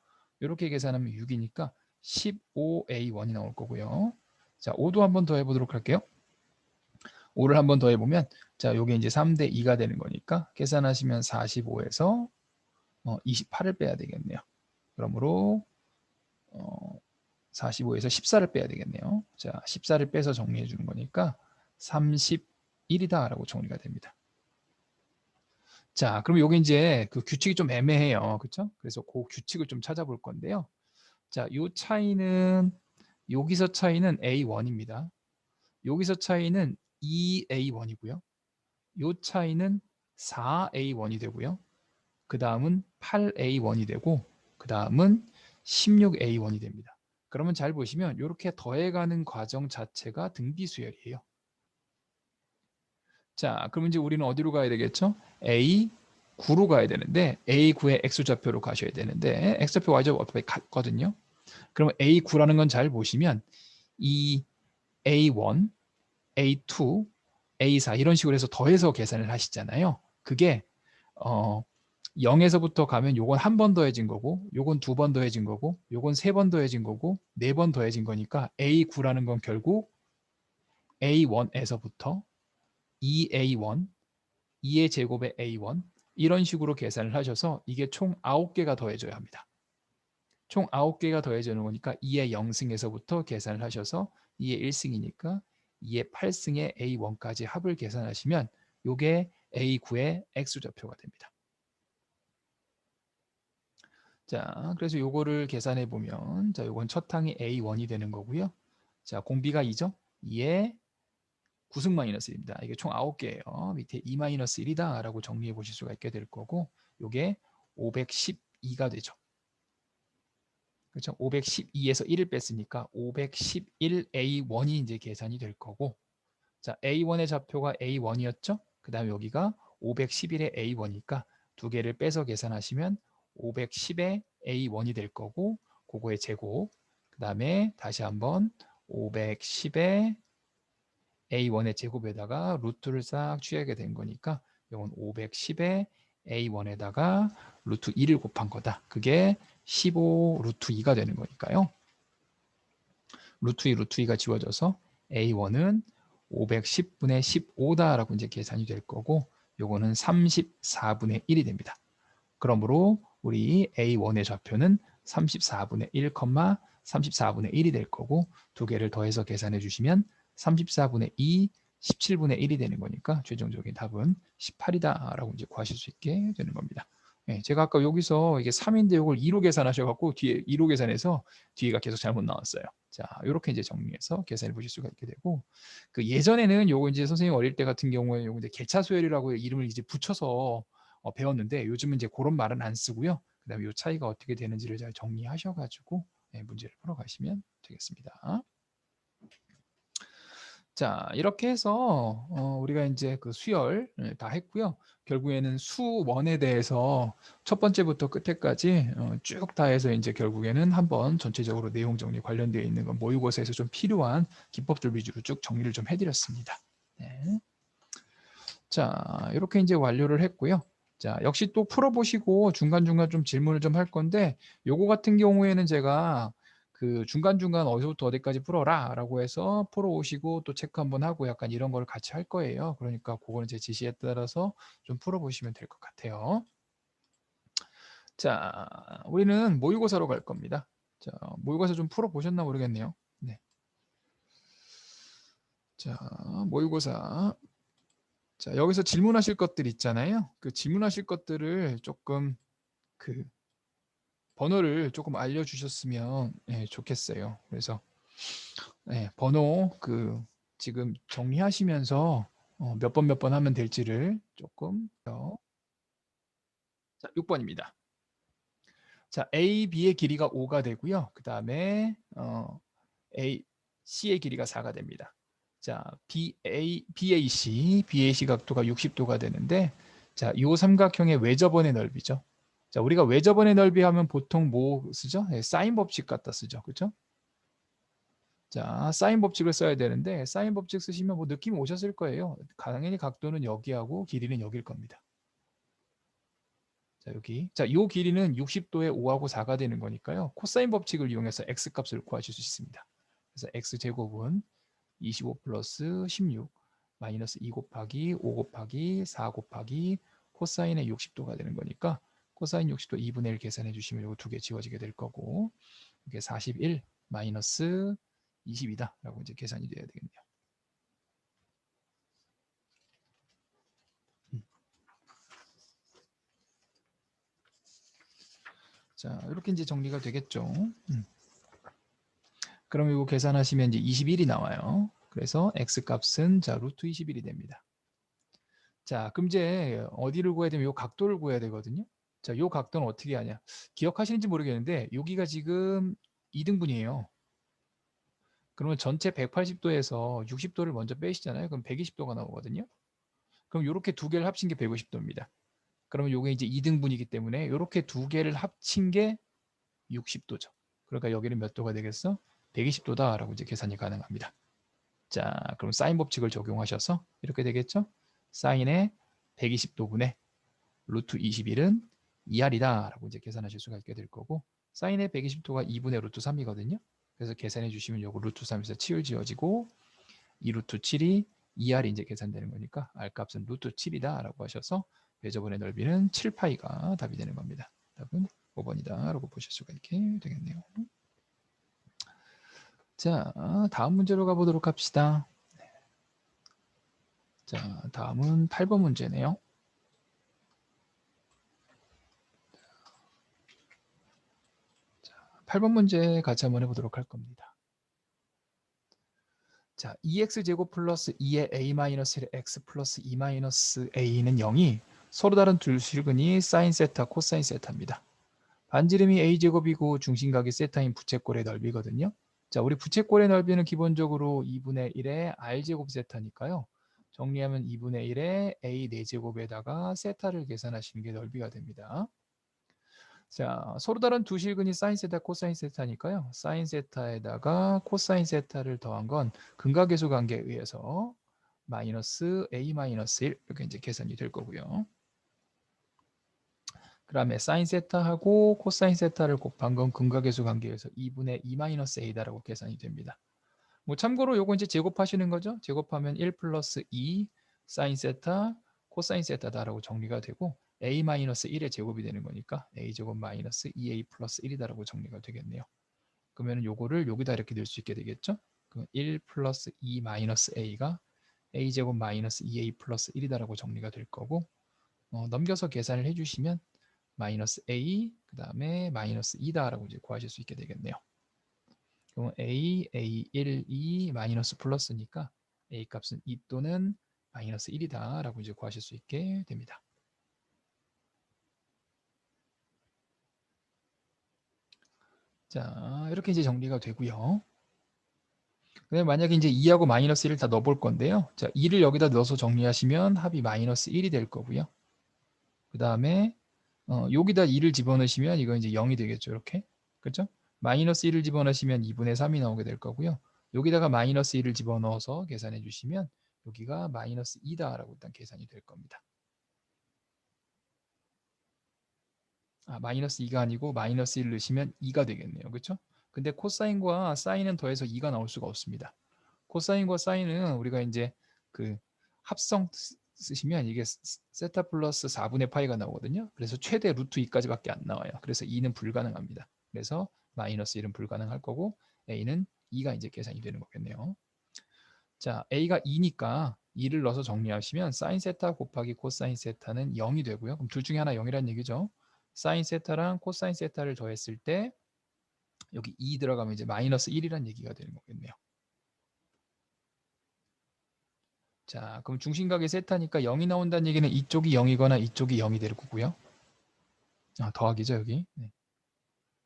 A: 이렇게 계산하면 6이니까 15A1이 나올 거고요. 자, 5도 한 번 더 해보도록 할게요. 5를 한 번 더 해보면 자, 요게 이제 3대 2가 되는 거니까 계산하시면 45에서 28을 빼야 되겠네요. 그러므로 45에서 14를 빼야 되겠네요. 자, 14를 빼서 정리해 주는 거니까 31이다 라고 정리가 됩니다. 자, 그럼 요게 이제 그 규칙이 좀 애매해요. 그렇죠? 그래서 그 규칙을 좀 찾아볼 건데요. 자, 요 차이는 여기서 차이는 A1입니다. 여기서 차이는 2A1이고요. 요 차이는 4A1이 되고요. 그 다음은 8A1이 되고 그 다음은 16A1이 됩니다. 그러면 잘 보시면 이렇게 더해가는 과정 자체가 등비수열이에요. 자, 그럼 이제 우리는 어디로 가야 되겠죠? A9로 가야 되는데 A9의 X좌표로 가셔야 되는데 X좌표 Y좌표 어차피 같거든요. 그러면 A9라는 건 잘 보시면 이 A1, A2, A4 이런 식으로 해서 더해서 계산을 하시잖아요. 그게 0에서부터 가면 요건 한 번 더해진 거고 요건 두 번 더해진 거고 요건 세 번 더해진 거고 네 번 더해진 거니까 A9라는 건 결국 A1에서부터 2A1, 2의 제곱의 A1 이런 식으로 계산을 하셔서 이게 총 9개가 더해져야 합니다. 총 9개가 더해지는 거니까 2의 0승에서부터 계산을 하셔서 2의 1승이니까 2의 8승의 A1까지 합을 계산하시면 이게 A9의 X좌표가 됩니다. 자, 그래서 요거를 계산해 보면 자, 요건 첫 항이 A1이 되는 거고요. 자, 공비가 2죠? 2의 9승 마이너스 1입니다. 이게 총 9개예요. 밑에 2 마이너스 1이다 라고 정리해 보실 수가 있게 될 거고 요게 512가 되죠. 그렇죠? 512에서 1을 뺐으니까 511A1이 이제 계산이 될 거고 자, A1의 좌표가 A1이었죠? 그 다음에 여기가 511의 A1이니까 두 개를 빼서 계산하시면 510의 A1이 될 거고 그거의 제곱 그 다음에 다시 한번 510의 A1의 제곱에다가 루트를 싹 취하게 된 거니까 이건 510의 A1에다가 루트 2를 곱한 거다. 그게 15 루트 2가 되는 거니까요. 루트 2, 루트 2가 지워져서 A1은 510분의 15다라고 이제 계산이 될 거고 요거는 34분의 1이 됩니다. 그러므로 우리 A1의 좌표는 34분의 1, 34분의 1이 될 거고 두 개를 더해서 계산해 주시면 34분의 2, 17분의 1이 되는 거니까 최종적인 답은 18이다 라고 이제 구하실 수 있게 되는 겁니다. 네, 제가 아까 여기서 이게 3인데 이걸 2로 계산하셔갖고 뒤에 2로 계산해서 뒤에가 계속 잘못 나왔어요. 자, 이렇게 이제 정리해서 계산해 보실 수가 있게 되고 그 예전에는 요거 이제 선생님 어릴 때 같은 경우에 요거 이제 개차수열이라고 이름을 이제 붙여서 배웠는데 요즘은 이제 그런 말은 안 쓰고요. 그다음에 요 차이가 어떻게 되는지를 잘 정리하셔가지고 문제를 풀어 가시면 되겠습니다. 자, 이렇게 해서 우리가 이제 그 수열 다 했고요. 결국에는 수원에 대해서 첫 번째부터 끝에까지 쭉 다 해서 이제 결국에는 한번 전체적으로 내용 정리 관련되어 있는 건 모의고사에서 좀 필요한 기법들 위주로 쭉 정리를 좀 해드렸습니다. 네. 자, 이렇게 이제 완료를 했고요. 자, 역시 또 풀어보시고 중간중간 좀 질문을 좀 할 건데 요거 같은 경우에는 제가 그 중간중간 어디서부터 어디까지 풀어라 라고 해서 풀어오시고 또 체크 한번 하고 약간 이런 걸 같이 할 거예요. 그러니까 그거는 제 지시에 따라서 좀 풀어보시면 될 것 같아요. 자, 우리는 모의고사로 갈 겁니다. 자, 모의고사 좀 풀어보셨나 모르겠네요. 네. 자, 모의고사. 자, 여기서 질문하실 것들 있잖아요. 그 질문하실 것들을 조금 그 번호를 조금 알려주셨으면 좋겠어요. 그래서 번호 그 지금 정리하시면서 몇 번 몇 번 하면 될지를 조금 더. 자, 6번입니다. 자, A, B의 길이가 5가 되고요. 그 다음에 A C의 길이가 4가 됩니다. 자, BAC 각도가 60도가 되는데, 자, 이 삼각형의 외접원의 넓이죠. 자, 우리가 외접원의 넓이 하면 보통 뭐 쓰죠? 네, 사인 법칙 갖다 쓰죠. 그렇죠? 자, 사인 법칙을 써야 되는데, 사인 법칙 쓰시면 뭐 느낌 오셨을 거예요. 당연히 각도는 여기하고 길이는 여기일 겁니다. 자, 여기. 자, 이 길이는 60도에 5하고 4가 되는 거니까요. 코사인 법칙을 이용해서 x값을 구하실 수 있습니다. 그래서 x제곱은 25 플러스 16 마이너스 2 곱하기 5 곱하기 4 곱하기 코사인의 60도가 되는 거니까 코사인 60도 2분의 1 계산해 주시면 이거 두 개 지워지게 될 거고, 이게 41 마이너스 20이다 라고 이제 계산이 돼야 되겠네요. 자, 이렇게 이제 정리가 되겠죠. 그럼 이거 계산하시면 이제 21이 나와요. 그래서 x 값은 자 루트 21이 됩니다. 자, 그럼 이제 어디를 구해야 되면 이 각도를 구해야 되거든요. 자, 이 각도는 어떻게 하냐? 기억하시는지 모르겠는데 여기가 지금 2등분이에요. 그러면 전체 180도에서 60도를 먼저 빼시잖아요. 그럼 120도가 나오거든요. 그럼 이렇게 두 개를 합친 게 150도입니다. 그러면 이게 이제 2등분이기 때문에 이렇게 두 개를 합친 게 60도죠. 그러니까 여기는 몇 도가 되겠어? 120도다라고 이제 계산이 가능합니다. 자, 그럼 사인 법칙을 적용하셔서 이렇게 되겠죠? 사인의 120도분의 루트 21은 2R이다 라고 이제 계산하실 수가 있게 될 거고, 사인의 120도가 2분의 루트 3이거든요. 그래서 계산해 주시면 요거 루트 3에서 치울 지어지고 2 루트 7이 2R이 이제 계산되는 거니까 R 값은 루트 7이다 라고 하셔서 배저분의 넓이는 7파이가 답이 되는 겁니다. 답은 5번이다 라고 보실 수가 있게 되겠네요. 자, 다음 문제로 가보도록 합시다. 자, 다음은 8번 문제네요. 8번 문제 같이 한번 해보도록 할 겁니다. 자, 2x제곱 플러스 2의 a-1의 x 플러스 2-a는 0이 서로 다른 두 실근이 사인 세타, 코사인 세타입니다. 반지름이 a제곱이고 중심각이 세타인 부채꼴의 넓이거든요. 자, 우리 부채꼴의 넓이는 기본적으로 2분의 1의 r제곱 세타니까요. 정리하면 2분의 1의 a 4제곱에다가 세타를 계산하시는 게 넓이가 됩니다. 자, 서로 다른 두 실근이 사인 세타, 코사인 세타니까요. 사인 세타에다가 코사인 세타를 더한 건 근각계수 관계에 의해서 마이너스 a 마이너스 1 이렇게 이제 계산이 될 거고요. 그다음에 사인 세타하고 코사인 세타를 곱한 건 근각계수 관계에서 2분의 2 마이너스 a다라고 계산이 됩니다. 뭐 참고로 요거 이제 제곱하시는 거죠. 제곱하면 1 플러스 2 사인 세타 코사인 세타다라고 정리가 되고 a-1의 제곱이 되는 거니까 a제곱 마이너스 2a 플러스 1이다라고 정리가 되겠네요. 그러면 요거를 여기다 이렇게 넣을 수 있게 되겠죠. 그럼 1 플러스 2 마이너스 a가 a제곱 마이너스 2a 플러스 1이다라고 정리가 될 거고, 넘겨서 계산을 해주시면 마이너스 a 그 다음에 마이너스 2다라고 이제 구하실 수 있게 되겠네요. 그럼 a1, 2 마이너스 플러스니까 a 값은 2 또는 마이너스 1이다 라고 이제 구하실 수 있게 됩니다. 자, 이렇게 이제 정리가 되고요. 근데 만약에 이제 2하고 마이너스 1을 다 넣어볼 건데요. 자, 2를 여기다 넣어서 정리하시면 합이 마이너스 1이 될 거고요. 그 다음에 여기다 2를 집어넣으시면 이거 이제 0이 되겠죠. 이렇게. 그렇죠? 마이너스 1을 집어넣으시면 2분의 3이 나오게 될 거고요. 여기다가 마이너스 1을 집어넣어서 계산해 주시면 여기가 마이너스 2다라고 일단 계산이 될 겁니다. 마이너스 2가 아니고 마이너스 1을 넣으시면 2가 되겠네요. 그렇죠? 근데 코사인과 사인은 더해서 2가 나올 수가 없습니다. 코사인과 사인은 우리가 이제 그 합성 쓰시면 이게 세타 플러스 4분의 파이가 나오거든요. 그래서 최대 루트 2까지밖에 안 나와요. 그래서 2는 불가능합니다. 그래서 마이너스 1은 불가능할 거고 a는 2가 이제 계산이 되는 거겠네요. 자, a가 2니까 2를 넣어서 정리하시면 사인 세타 곱하기 코사인 세타는 0이 되고요. 그럼 둘 중에 하나 0이라는 얘기죠. 사인 세타랑 코사인 세타를 더했을 때 여기 2 들어가면 이제 마이너스 1이라는 얘기가 되는 거겠네요. 자, 그럼 중심각이 세타니까 0이 나온다는 얘기는 이쪽이 0이거나 이쪽이 0이 될 거고요. 더하기죠, 여기. 네.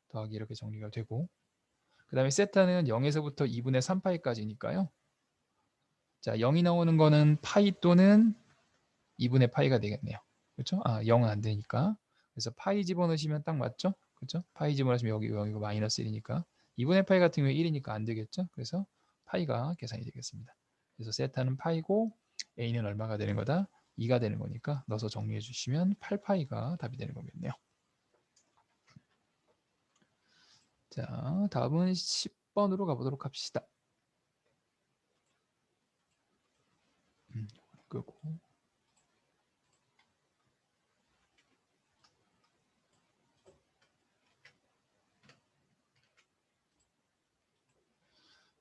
A: 더하기 이렇게 정리가 되고. 그 다음에 세타는 0에서부터 2분의 3파이까지니까요. 자, 0이 나오는 거는 파이 또는 2분의 파이가 되겠네요. 그렇죠? 아, 0은 안 되니까. 그래서 파이 집어넣으시면 딱 맞죠? 그렇죠? 파이 집어넣으시면 여기 이거 마이너스 1이니까 2분의 파이 같은 경우에 1이니까 안 되겠죠? 그래서 파이가 계산이 되겠습니다. 그래서 세타는 파이고 a는 얼마가 되는 거다? 2가 되는 거니까 넣어서 정리해 주시면 8파이가 답이 되는 거겠네요. 자, 다음은 10번으로 가보도록 합시다. 끄고.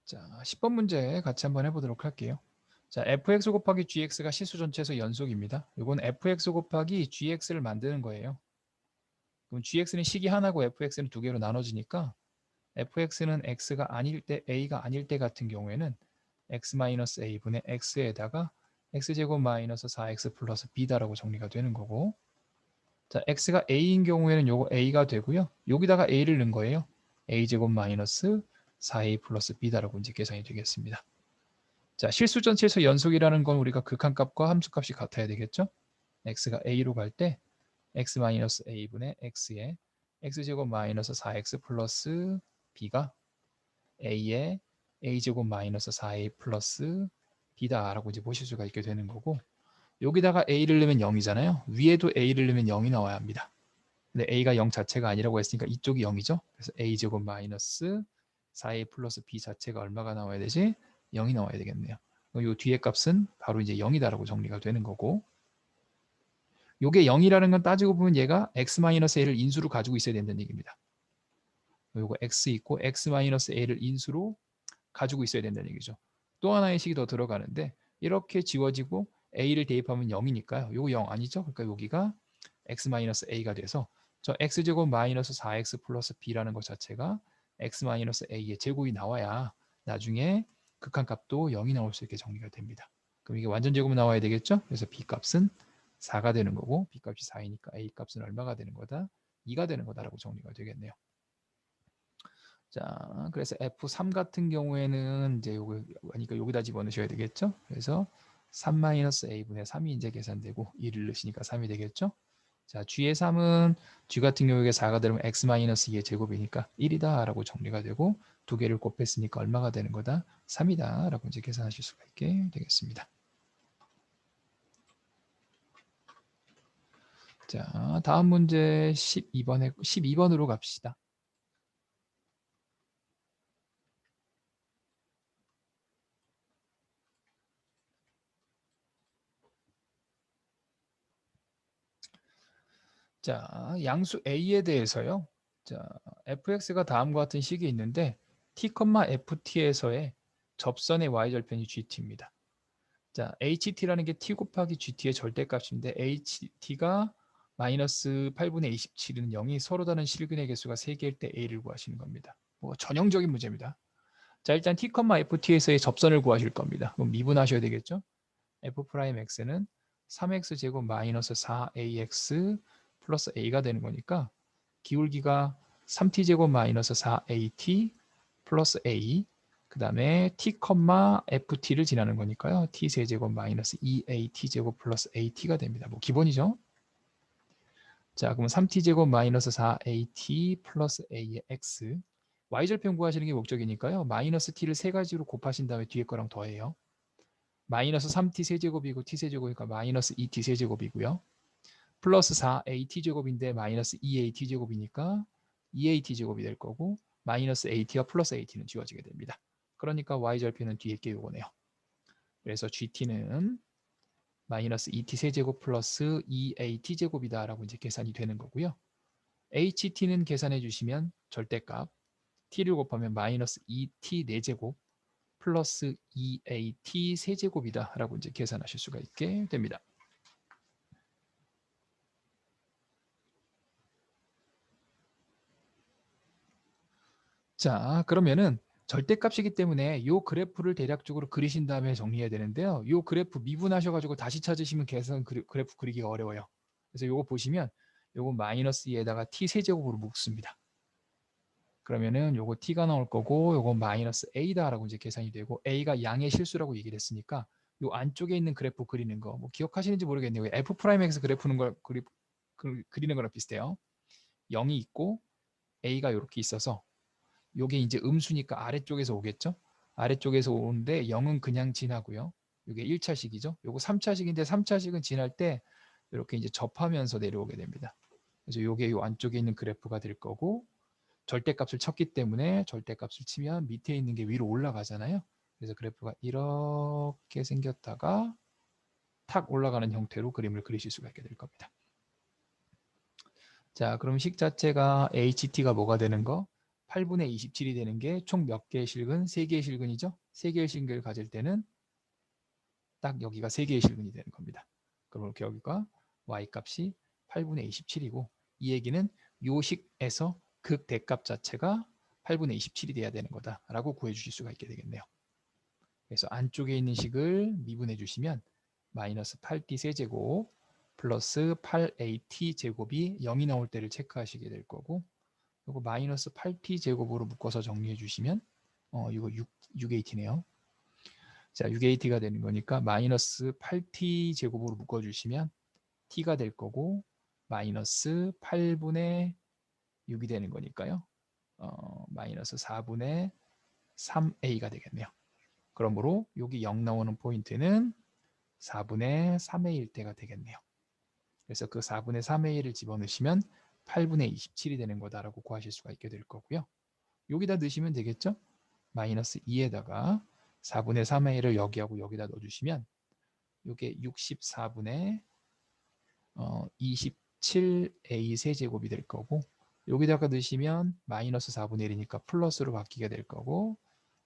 A: 자, 10번 문제 같이 한번 해보도록 할게요. 자, fx 곱하기 gx가 실수 전체에서 연속입니다. 이건 fx 곱하기 gx를 만드는 거예요. 그럼 gx는 식이 하나고 fx는 두 개로 나눠지니까 fx는 x가 아닐 때, a가 아닐 때 같은 경우에는 x-a분의 x에다가 x제곱 마이너스 4x 플러스 b다라고 정리가 되는 거고, 자, x가 a인 경우에는 요거 a가 되고요. 여기다가 a를 넣은 거예요. a제곱 마이너스 4a 플러스 b다라고 이제 계산이 되겠습니다. 자, 실수 전체에서 연속이라는 건 우리가 극한값과 함수값이 같아야 되겠죠? x가 a로 갈 때 x-a분의 x에 x제곱 마이너스 4x 플러스 b가 a에 a제곱 마이너스 4a 플러스 b다라고 이제 보실 수가 있게 되는 거고, 여기다가 a를 넣으면 0이잖아요. 위에도 a를 넣으면 0이 나와야 합니다. 근데 a가 0 자체가 아니라고 했으니까 이쪽이 0이죠. 그래서 a제곱 마이너스 4a 플러스 b 자체가 얼마가 나와야 되지? 0이 나와야 되겠네요. 이 뒤에 값은 바로 이제 0이다라고 정리가 되는 거고, 요게 0이라는 건 따지고 보면 얘가 x-a를 인수로 가지고 있어야 된다는 얘기입니다. 요거 x 있고 x-a를 인수로 가지고 있어야 된다는 얘기죠. 또 하나의 식이 더 들어가는데 이렇게 지워지고 a를 대입하면 0이니까요. 요거 0 아니죠? 그러니까 여기가 x-a가 돼서 저 x제곱 마이너스 4x 플러스 b라는 것 자체가 x-a의 제곱이 나와야 나중에 극한값도 0이 나올 수 있게 정리가 됩니다. 그럼 이게 완전 제곱이 나와야 되겠죠? 그래서 b값은 4가 되는 거고 b값이 4이니까 a값은 얼마가 되는 거다? 2가 되는 거다라고 정리가 되겠네요. 자, 그래서 F3 같은 경우에는 이제 요거 그러니까 여기다 집어넣으셔야 되겠죠? 그래서 3-a분의 3이 이제 계산되고 2를 넣으시니까 3이 되겠죠? 자, G의 3은 G 같은 경우에 4가 되면 x-2의 제곱이니까 1이다라고 정리가 되고 두 개를 곱했으니까 얼마가 되는 거다? 3이다라고 이제 계산하실 수가 있게 되겠습니다. 자, 다음 문제 12번으로 갑시다. 자, 양수 A에 대해서요. 자, fx가 다음과 같은 식이 있는데 t, ft에서의 접선의 y절편이 gt입니다. 자, ht라는 게 t 곱하기 gt의 절대값인데 ht가 마이너스 8분의 27은 0이 서로 다른 실근의 개수가 3개일 때 a를 구하시는 겁니다. 뭐 전형적인 문제입니다. 자, 일단 t, ft에서의 접선을 구하실 겁니다. 그럼 미분하셔야 되겠죠? f'x는 3x 제곱 마이너스 4ax 플러스 a가 되는 거니까 기울기가 3t 제곱 마이너스 4at 플러스 a 그 다음에 t, ft를 지나는 거니까요. t 세제곱 마이너스 2at 제곱 플러스 at가 됩니다. 뭐 기본이죠. 자, 그럼 3t 제곱 마이너스 4at 플러스 a의 x y절편 구하시는 게 목적이니까요. 마이너스 t를 세 가지로 곱하신 다음에 뒤에 거랑 더해요. 마이너스 3t 세제곱이고 t 세제곱이니까 마이너스 2t 세제곱이고요. 플러스 4at 제곱인데 마이너스 2at 제곱이니까 2at 제곱이 될 거고 마이너스 at와 플러스 at는 지워지게 됩니다. 그러니까 y절편은 뒤에 게 요거네요. 그래서 gt는 마이너스 2t 세제곱 플러스 2at 제곱이다라고 이제 계산이 되는 거고요. ht는 계산해 주시면 절대값 t를 곱하면 마이너스 2t 4제곱 플러스 2at 세제곱이다라고 이제 계산하실 수가 있게 됩니다. 자, 그러면은 절대값이기 때문에 이 그래프를 대략적으로 그리신 다음에 정리해야 되는데요. 이 그래프 미분하셔가지고 다시 찾으시면 계산 그래프 그리기가 어려워요. 그래서 이거 보시면 이거 마이너스 2에다가 t 세제곱으로 묶습니다. 그러면은 요거 t가 나올 거고 요거 마이너스 a다라고 이제 계산이 되고 a가 양의 실수라고 얘기를 했으니까 요 안쪽에 있는 그래프 그리는 거 뭐 기억하시는지 모르겠네요. F'X에서 그래프는 걸 그리는 거랑 비슷해요. 0이 있고 a가 이렇게 있어서 요게 이제 음수니까 아래쪽에서 오겠죠. 아래쪽에서 오는데 0은 그냥 지나고요. 요게 1차식이죠. 요거 3차식인데 3차식은 지날 때 이렇게 이제 접하면서 내려오게 됩니다. 그래서 요게 요 안쪽에 있는 그래프가 될 거고 절대값을 쳤기 때문에 절대값을 치면 밑에 있는 게 위로 올라가잖아요. 그래서 그래프가 이렇게 생겼다가 탁 올라가는 형태로 그림을 그리실 수가 있게 될 겁니다. 자, 그럼 식 자체가 HT가 뭐가 되는 거? 8분의 27이 되는 게 총 몇 개의 실근? 3개의 실근이죠? 3개의 실근을 가질 때는 딱 여기가 3개의 실근이 되는 겁니다. 그럼 이렇게 여기가 y값이 8분의 27이고 이 얘기는 요 식에서 극대값 자체가 8분의 27이 돼야 되는 거다라고 구해주실 수가 있게 되겠네요. 그래서 안쪽에 있는 식을 미분해 주시면 마이너스 8t 세제곱 플러스 8at 제곱이 0이 나올 때를 체크하시게 될 거고 이거 마이너스 8t 제곱으로 묶어서 정리해 주시면 이거 6at네요. 자, 6at가 되는 거니까 마이너스 8t 제곱으로 묶어 주시면 t가 될 거고 마이너스 8분의 6이 되는 거니까요. 마이너스 4분의 3a가 되겠네요. 그러므로 여기 0 나오는 포인트는 4분의 3a일 때가 되겠네요. 그래서 그 4분의 3a를 집어넣으시면 8분의 27이 되는 거다라고 구하실 수가 있게 될 거고요. 여기다 넣으시면 되겠죠? 마이너스 2에다가 4분의 3a를 여기하고 여기다 넣어주시면 이게 64분의 27a 세제곱이 될 거고 여기다가 넣으시면 마이너스 4분의 1이니까 플러스로 바뀌게 될 거고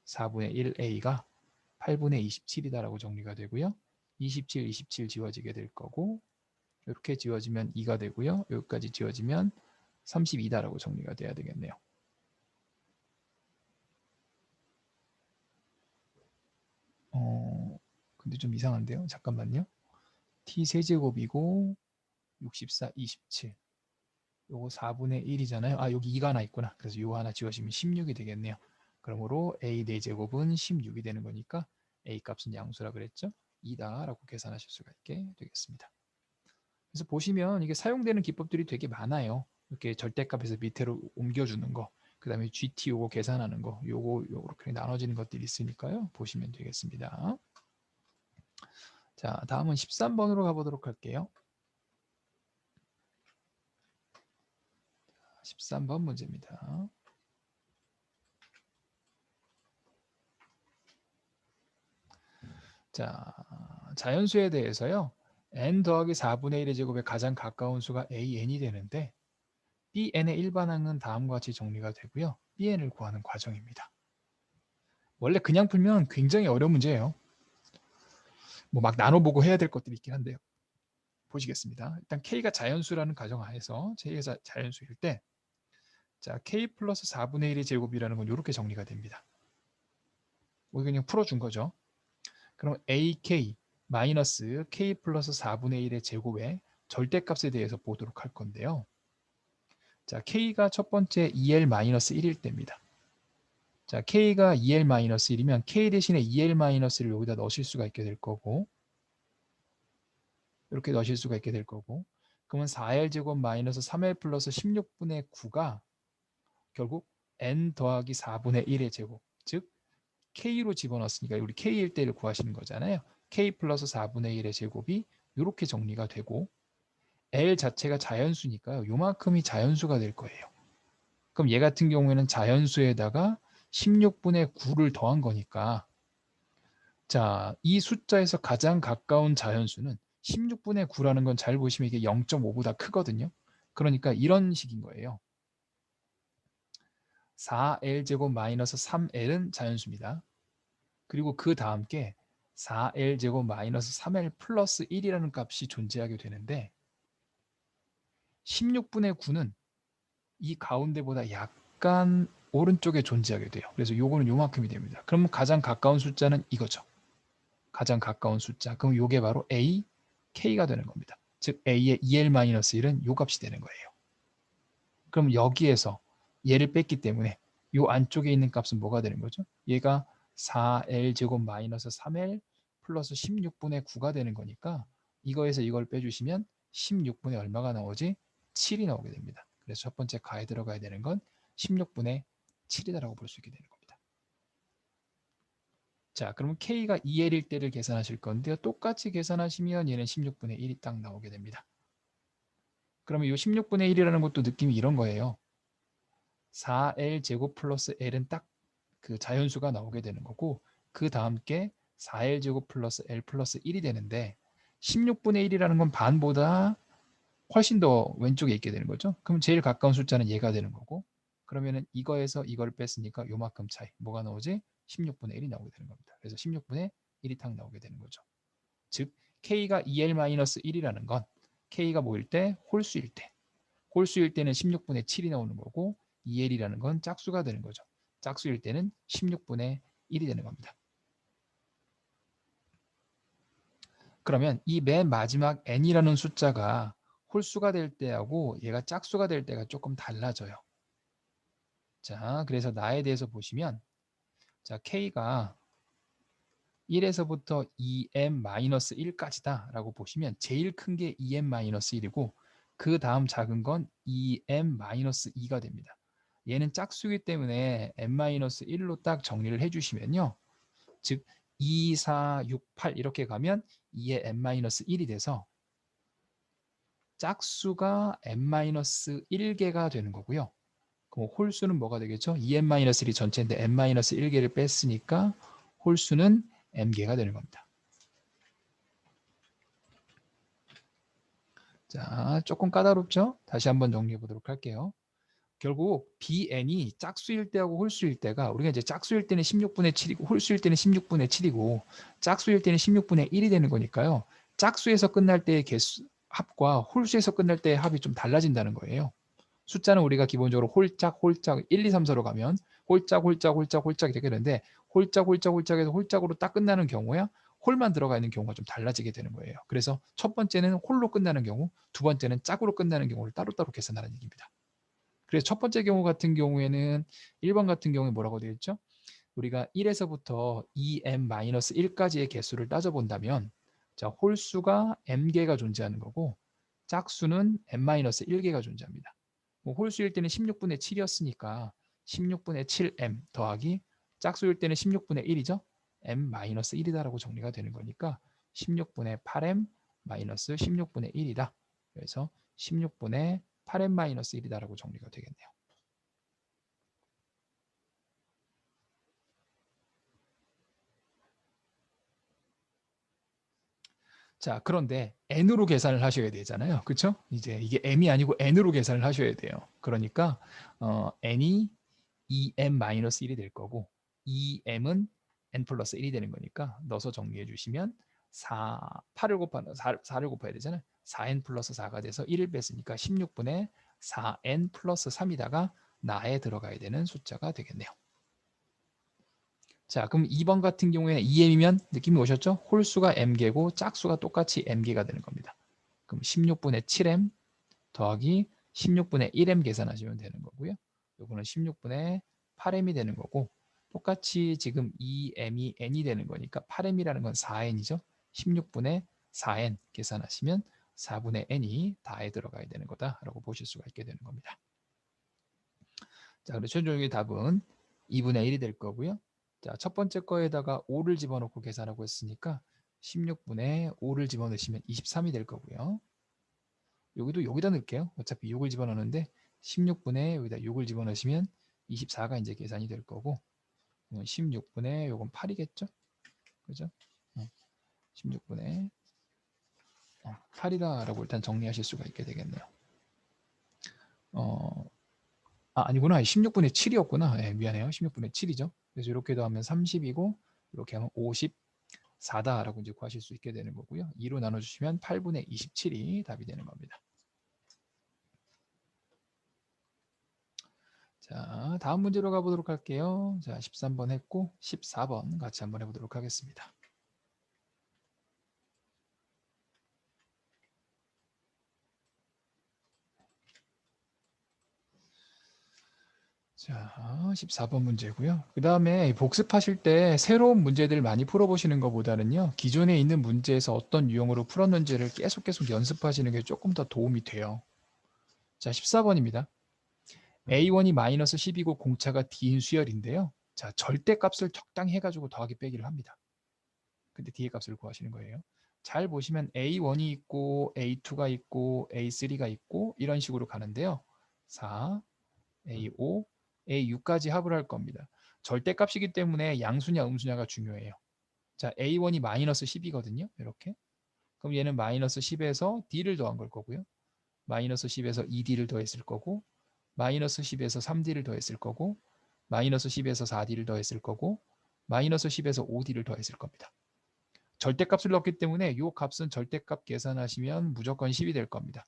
A: 4분의 1a가 8분의 27이다라고 정리가 되고요. 27, 27 지워지게 될 거고 이렇게 지워지면 2가 되고요. 여기까지 지워지면 32다라고 정리가 돼야 되겠네요. 근데 좀 이상한데요. 잠깐만요. t 세제곱이고 64, 27 요거 4분의 1이잖아요. 아 여기 2가 하나 있구나. 그래서 요거 하나 지워지면 16이 되겠네요. 그러므로 a 4제곱은 16이 되는 거니까 a 값은 양수라 그랬죠. 2다라고 계산하실 수가 있게 되겠습니다. 그래서 보시면 이게 사용되는 기법들이 되게 많아요. 이렇게 절대값에서 밑으로 옮겨주는 거, 그 다음에 GT 요거 계산하는 거, 요거 이렇게 나눠지는 것들이 있으니까요. 보시면 되겠습니다. 자, 다음은 13번으로 가보도록 할게요. 13번 문제입니다. 자, 자연수에 대해서요. n 더하기 4분의 1의 제곱에 가장 가까운 수가 an이 되는데 bn의 일반항은 다음과 같이 정리가 되고요. bn을 구하는 과정입니다. 원래 그냥 풀면 굉장히 어려운 문제예요. 뭐 막 나눠보고 해야 될 것들이 있긴 한데요. 보시겠습니다. 일단 k가 자연수라는 가정하에서 k가 자연수일 때 자, k 플러스 4분의 1의 제곱이라는 건 이렇게 정리가 됩니다. 뭐 그냥 풀어준 거죠. 그럼 ak 마이너스 k 플러스 4분의 1의 제곱의 절대값에 대해서 보도록 할 건데요. 자, k가 첫 번째 2l-1일 때입니다. 자, k가 2l-1이면 k 대신에 2l-를 여기다 넣으실 수가 있게 될 거고 이렇게 넣으실 수가 있게 될 거고 그러면 4l 제곱 마이너스 3l 플러스 16분의 9가 결국 n 더하기 4분의 1의 제곱 즉 k로 집어넣었으니까 우리 k일 때를 구하시는 거잖아요. k 플러스 4분의 1의 제곱이 이렇게 정리가 되고 l 자체가 자연수니까요. 요만큼이 자연수가 될 거예요. 그럼 얘 같은 경우에는 자연수에다가 16분의 9를 더한 거니까 자, 이 숫자에서 가장 가까운 자연수는 16분의 9라는 건 잘 보시면 이게 0.5보다 크거든요. 그러니까 이런 식인 거예요. 4l제곱 마이너스 3l은 자연수입니다. 그리고 그 다음 게 4l제곱 마이너스 3l 플러스 1이라는 값이 존재하게 되는데 16분의 9는 이 가운데보다 약간 오른쪽에 존재하게 돼요. 그래서 요거는 요만큼이 됩니다. 그러면 가장 가까운 숫자는 이거죠. 가장 가까운 숫자. 그럼 요게 바로 a, k가 되는 겁니다. 즉 a의 2l-1은 요 값이 되는 거예요. 그럼 여기에서 얘를 뺐기 때문에 요 안쪽에 있는 값은 뭐가 되는 거죠? 얘가 4L 제곱 마이너스 3L 플러스 16분의 9가 되는 거니까 이거에서 이걸 빼주시면 16분의 얼마가 나오지? 7이 나오게 됩니다. 그래서 첫 번째 가에 들어가야 되는 건 16분의 7이다라고 볼 수 있게 되는 겁니다. 자, 그러면 K가 2L일 때를 계산하실 건데요. 똑같이 계산하시면 얘는 16분의 1이 딱 나오게 됩니다. 그러면 이 16분의 1이라는 것도 느낌이 이런 거예요. 4L 제곱 플러스 L은 딱 그 자연수가 나오게 되는 거고 그 다음 게 4L 제곱 플러스 L 플러스 1이 되는데 16분의 1이라는 건 반보다 훨씬 더 왼쪽에 있게 되는 거죠. 그럼 제일 가까운 숫자는 얘가 되는 거고 그러면은 이거에서 이걸 뺐으니까 요만큼 차이 뭐가 나오지? 16분의 1이 나오게 되는 겁니다. 그래서 16분의 1이 딱 나오게 되는 거죠. 즉 K가 2L-1이라는 건 K가 뭐일 때? 홀수일 때. 홀수일 때는 16분의 7이 나오는 거고 2L이라는 건 짝수가 되는 거죠. 짝수일 때는 16분의 1이 되는 겁니다. 그러면 이 맨 마지막 n이라는 숫자가 홀수가 될 때하고 얘가 짝수가 될 때가 조금 달라져요. 자, 그래서 나에 대해서 보시면 자, k가 1에서부터 2m-1까지다 라고 보시면 제일 큰 게 2m-1이고 그 다음 작은 건 2m-2가 됩니다. 얘는 짝수이기 때문에 m-1로 딱 정리를 해주시면요. 즉 2, 4, 6, 8 이렇게 가면 2의 n-1이 돼서 짝수가 n-1개가 되는 거고요. 그럼 홀수는 뭐가 되겠죠? 2n-1이 전체인데 n-1개를 뺐으니까 홀수는 m개가 되는 겁니다. 자, 조금 까다롭죠? 다시 한번 정리해 보도록 할게요. 결국 bn이 짝수일 때하고 홀수일 때가 우리가 이제 짝수일 때는 16분의 7이고 홀수일 때는 16분의 7이고 짝수일 때는 16분의 1이 되는 거니까요. 짝수에서 끝날 때의 개수 합과 홀수에서 끝날 때의 합이 좀 달라진다는 거예요. 숫자는 우리가 기본적으로 홀짝, 홀짝, 1, 2, 3, 4로 가면 홀짝, 홀짝, 홀짝, 홀짝 이렇게 되는데 홀짝, 홀짝, 홀짝에서 홀짝으로 딱 끝나는 경우야 홀만 들어가 있는 경우가 좀 달라지게 되는 거예요. 그래서 첫 번째는 홀로 끝나는 경우, 두 번째는 짝으로 끝나는 경우를 따로따로 계산하는 얘기입니다. 그래서 첫 번째 경우 같은 경우에는 1번 같은 경우에 뭐라고 되어 있죠? 우리가 1에서부터 2m-1까지의 개수를 따져본다면 자, 홀수가 m개가 존재하는 거고 짝수는 m-1개가 존재합니다. 뭐 홀수일 때는 16분의 7이었으니까 16분의 7m 더하기 짝수일 때는 16분의 1이죠. m-1이다라고 정리가 되는 거니까 16분의 8m 마이너스 16분의 1이다. 그래서 16분의 8m-1이다라고 정리가 되겠네요. 자, 그런데 n으로 계산을 하셔야 되잖아요. 그렇죠? 이제 이게 m이 아니고 n으로 계산을 하셔야 돼요. 그러니까 n이 2m-1이 될 거고 2m은 n 플러스 1이 되는 거니까 넣어서 정리해 주시면 8을 곱하는 4를 곱해야 되잖아요. 4n 플러스 4가 돼서 1을 뺐으니까 16분의 4n 플러스 3이다가 나에 들어가야 되는 숫자가 되겠네요. 자, 그럼 2번 같은 경우에는 2m이면 느낌이 오셨죠? 홀수가 m개고 짝수가 똑같이 m개가 되는 겁니다. 그럼 16분의 7m 더하기 16분의 1m 계산하시면 되는 거고요. 요거는 16분의 8m이 되는 거고 똑같이 지금 2m이 n이 되는 거니까 8m이라는 건 4n이죠. 16분의 4n 계산하시면 4분의 n이 다에 들어가야 되는 거다라고 보실 수가 있게 되는 겁니다. 자, 그래서 최종적인 답은 2분의 1이 될 거고요. 자, 첫 번째 거에다가 5를 집어넣고 계산하고 했으니까 16분의 5를 집어넣으시면 23이 될 거고요. 여기도 여기다 넣을게요. 어차피 6을 집어넣는데 16분의 여기다 6을 집어넣으시면 24가 이제 계산이 될 거고 16분의 요건 8이겠죠? 그죠? 16분의 8이다라고 일단 정리하실 수가 있게 되겠네요. 아니구나. 16분의 7이었구나. 네, 미안해요. 16분의 7이죠. 그래서 이렇게 더하면 30이고 이렇게 하면 54다라고 이제 구하실 수 있게 되는 거고요. 2로 나눠주시면 8분의 27이 답이 되는 겁니다. 자, 다음 문제로 가보도록 할게요. 자, 13번 했고 14번 같이 한번 해보도록 하겠습니다. 자, 14번 문제고요. 그 다음에 복습하실 때 새로운 문제들 많이 풀어보시는 것보다는요. 기존에 있는 문제에서 어떤 유형으로 풀었는지를 계속 연습하시는 게 조금 더 도움이 돼요. 자, 14번입니다. A1이 마이너스 10이고 공차가 D인 수열인데요. 자, 절대값을 적당히 해가지고 더하기 빼기를 합니다. 근데 D의 값을 구하시는 거예요. 잘 보시면 A1이 있고 A2가 있고 A3가 있고 이런 식으로 가는데요. 4, A5, A6까지 합을 할 겁니다. 절대값이기 때문에 양수냐 음수냐가 중요해요. 자, A1이 마이너스 10이거든요. 이렇게. 그럼 얘는 마이너스 10에서 D를 더한 걸 거고요. 마이너스 10에서 2D를 더했을 거고 마이너스 10에서 3D를 더했을 거고 마이너스 10에서 4D를 더했을 거고 마이너스 10에서 5D를 더했을 겁니다. 절대값을 넣기 때문에 이 값은 절대값 계산하시면 무조건 10이 될 겁니다.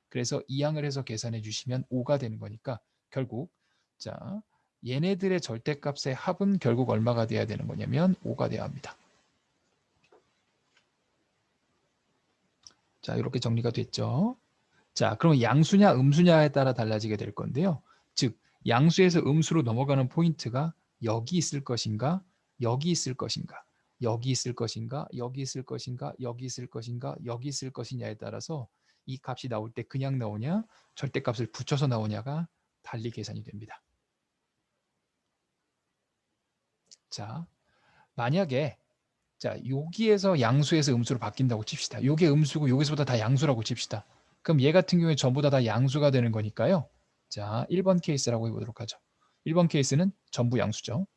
A: 그래서 이항을 해서 계산해 주시면 5가 되는 거니까 결국 자 얘네들의 절대값의 합은 결국 얼마가 돼야 되는 거냐면 5가 돼야 합니다. 자 이렇게 정리가 됐죠. 자 그럼 양수냐 음수냐에 따라 달라지게 될 건데요. 즉 양수에서 음수로 넘어가는 포인트가 여기 있을 것인가 여기 있을 것인가 여기 있을 것인가 여기 있을 것인가 여기 있을 것인가 여기 있을 것이냐에 따라서 이 값이 나올 때 그냥 나오냐 절대값을 붙여서 나오냐가 달리 계산이 됩니다. 자 만약에 자 여기에서 양수에서 음수로 바뀐다고 칩시다. 요게 음수고 여기서부터 다 양수라고 칩시다. 그럼 얘 같은 경우에 전부 다 양수가 되는 거니까요. 자 1번 케이스라고 해보도록 하죠. 1번 케이스는 전부 양수죠.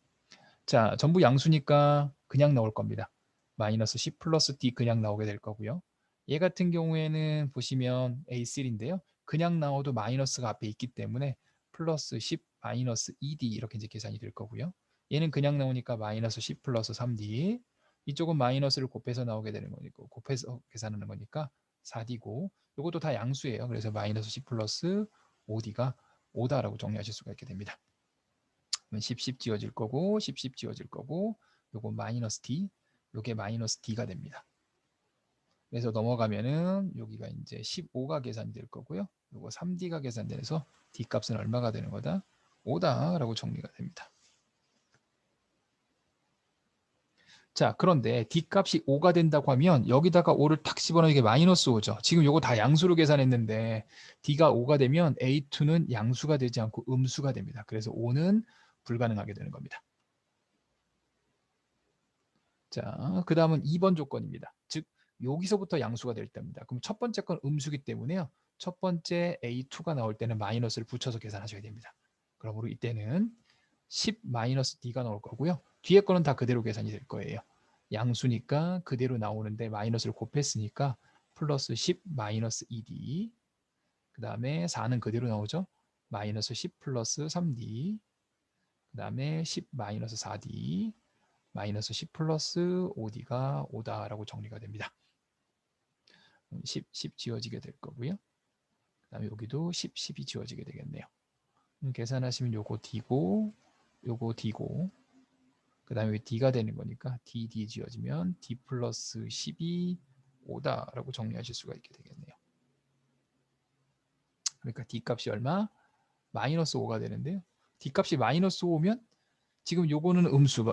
A: 자 전부 양수니까 그냥 나올 겁니다. 마이너스 10 플러스 D 그냥 나오게 될 거고요. 얘 같은 경우에는 보시면 A3인데요. 그냥 나와도 마이너스가 앞에 있기 때문에 플러스 10 마이너스 2D 이렇게 이제 계산이 될 거고요. 얘는 그냥 나오니까 마이너스 10 플러스 3D 이쪽은 마이너스를 곱해서 나오게 되는 거니까 곱해서 계산하는 거니까 4D고 이것도 다 양수예요. 그래서 마이너스 10 플러스 5D가 5다라고 정리하실 수가 있게 됩니다. 10 지워질 거고 10 지워질 거고 요거 마이너스 D 요게 마이너스 D가 됩니다. 그래서 넘어가면은 여기가 이제 15가 계산이 될 거고요. 요거 3D가 계산돼서 D 값은 얼마가 되는 거다? 5다라고 정리가 됩니다. 자 그런데 D값이 5가 된다고 하면 여기다가 5를 탁 집어넣으면 마이너스 5죠. 지금 요거 다 양수로 계산했는데 D가 5가 되면 A2는 양수가 되지 않고 음수가 됩니다. 그래서 5는 불가능하게 되는 겁니다. 자, 그 다음은 2번 조건입니다. 즉 여기서부터 양수가 될 때입니다. 그럼 첫 번째 건 음수기 때문에요. 첫 번째 A2가 나올 때는 마이너스를 붙여서 계산하셔야 됩니다. 그러므로 이때는 10 마이너스 D가 나올 거고요. 뒤에 거는 다 그대로 계산이 될 거예요. 양수니까 그대로 나오는데 마이너스를 곱했으니까 플러스 10 마이너스 2D 그 다음에 4는 그대로 나오죠. 마이너스 10 플러스 3D 그 다음에 10 마이너스 4D 마이너스 10 플러스 5D가 5다라고 정리가 됩니다. 10 지워지게 될 거고요. 그 다음에 여기도 10이 지워지게 되겠네요. 계산하시면 요거 D고 요거 D고 그 다음에 D가 되는 거니까 D 지워지면 D 플러스 10이 5다라고 정리하실 수가 있게 되겠네요. 그러니까 D 값이 얼마? 마이너스 5가 되는데요. D 값이 마이너스 5면 지금 요거는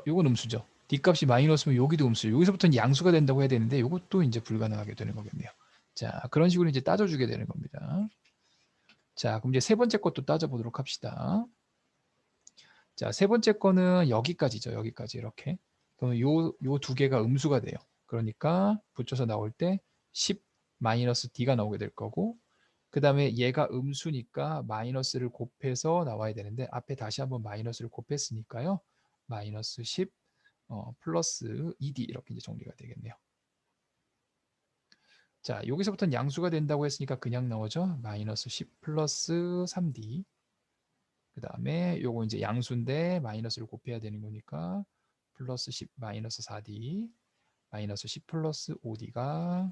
A: 요건 음수죠. D 값이 마이너스면 여기도 음수. 여기서부터는 양수가 된다고 해야 되는데 요것도 이제 불가능하게 되는 거겠네요. 자, 그런 식으로 이제 따져주게 되는 겁니다. 자, 그럼 이제 세 번째 것도 따져보도록 합시다. 자, 세 번째 거는 여기까지죠. 여기까지 이렇게. 그러면 요 두 개가 음수가 돼요. 그러니까 붙여서 나올 때 10 마이너스 D가 나오게 될 거고 그 다음에 얘가 음수니까 마이너스를 곱해서 나와야 되는데 앞에 다시 한번 마이너스를 곱했으니까요. 마이너스 10 플러스 2D 이렇게 이제 정리가 되겠네요. 자, 여기서부터는 양수가 된다고 했으니까 그냥 나오죠. 마이너스 10 플러스 3D 그 다음에 요거 이제 양수인데 마이너스를 곱해야 되는 거니까 플러스 10 마이너스 4D 마이너스 10 플러스 5D가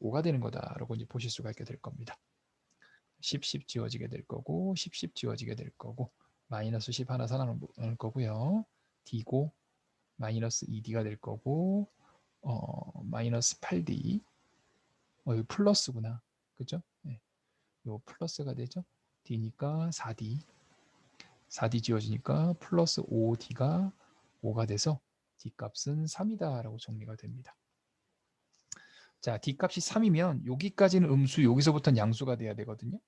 A: 5가 되는 거다라고 이제 보실 수가 있게 될 겁니다. 10 지워지게 될 거고 10 지워지게 될 거고 마이너스 10 하나 살아남을 거고요. D고 마이너스 2D가 될 거고 마이너스 8D 이거 플러스구나. 그죠? 네. 요 플러스가 되죠? D니까 4D 4D 지워지니까 플러스 5D가 5가 돼서 D값은 3이다 라고 정리가 됩니다. 자, D값이 3이면 여기까지는 음수, 여기서부터는 양수가 돼야 되거든요.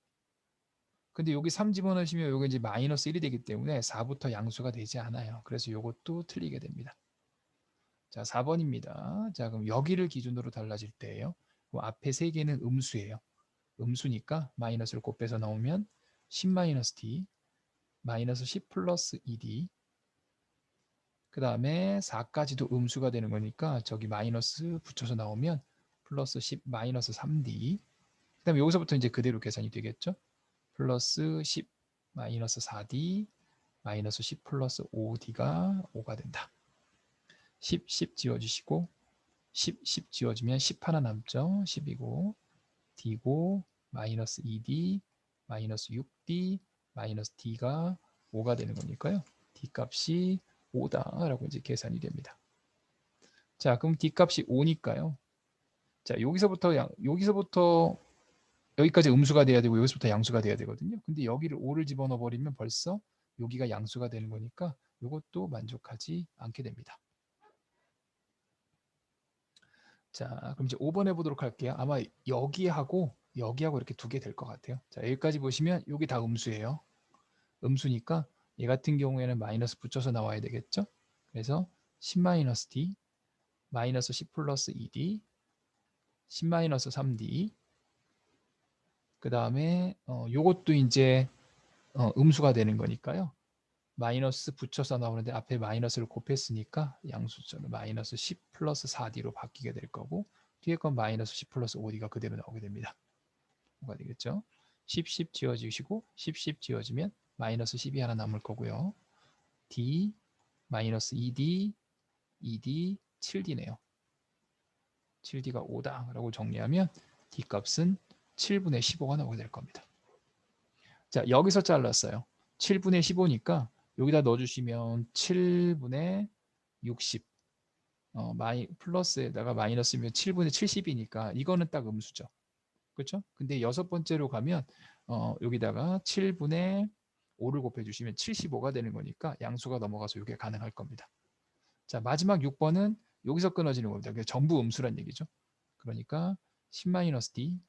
A: 근데 여기 3 집어넣으시면 여기 이제 마이너스 1이 되기 때문에 4부터 양수가 되지 않아요. 그래서 이것도 틀리게 됩니다. 자, 4번입니다. 자, 그럼 여기를 기준으로 달라질 때예요. 그럼 앞에 세 개는 음수예요. 음수니까 마이너스를 곱해서 나오면 10-d 마이너스 10 플러스 2d 그 다음에 4까지도 음수가 되는 거니까 저기 마이너스 붙여서 나오면 플러스 10 마이너스 3d 그 다음에 여기서부터 이제 그대로 계산이 되겠죠. 플러스 10 마이너스 4d 마이너스 10 플러스 5d가 5가 된다. 10, 10 지워주시고 10 지워주면 10 하나 남죠. 10이고 d고 마이너스 2d 마이너스 6d 마이너스 d가 5가 되는 거니까요. d값이 5다라고 이제 계산이 됩니다. 자, 그럼 d값이 5니까요. 자, 여기서부터 여기까지 음수가 돼야 되고 여기서부터 양수가 돼야 되거든요. 근데 여기를 5를 집어넣어 버리면 벌써 여기가 양수가 되는 거니까 이것도 만족하지 않게 됩니다. 자, 그럼 이제 5번 해보도록 할게요. 아마 여기하고 이렇게 두 개 될 것 같아요. 자, 여기까지 보시면 여기 다 음수예요. 음수니까 얘 같은 경우에는 마이너스 붙여서 나와야 되겠죠. 그래서 10-d 마이너스 10 플러스 2d 10-3d 그 다음에 요것도 이제 음수가 되는 거니까요. 마이너스 붙여서 나오는데 앞에 마이너스를 곱했으니까 양수절은 마이너스 10 플러스 4d로 바뀌게 될 거고 뒤에 건 마이너스 10 플러스 5d가 그대로 나오게 됩니다. 뭐가 되겠죠? 10 지워지시고 10 지워지면 마이너스 10이 하나 남을 거고요. d 마이너스 2d 2d 7d네요. 7d가 5다 라고 정리하면 d 값은 7분의 15가 나오게 될 겁니다. 자, 여기서 잘랐어요. 7분의 15니까 여기다 넣어주시면 7분의 60 플러스에다가 마이너스면 7분의 70이니까 이거는 딱 음수죠. 그렇죠? 근데 여섯 번째로 가면 여기다가 7분의 5를 곱해주시면 75가 되는 거니까 양수가 넘어가서 이게 가능할 겁니다. 자, 마지막 6번은 여기서 끊어지는 겁니다. 그게 전부 음수란 얘기죠. 그러니까 10-d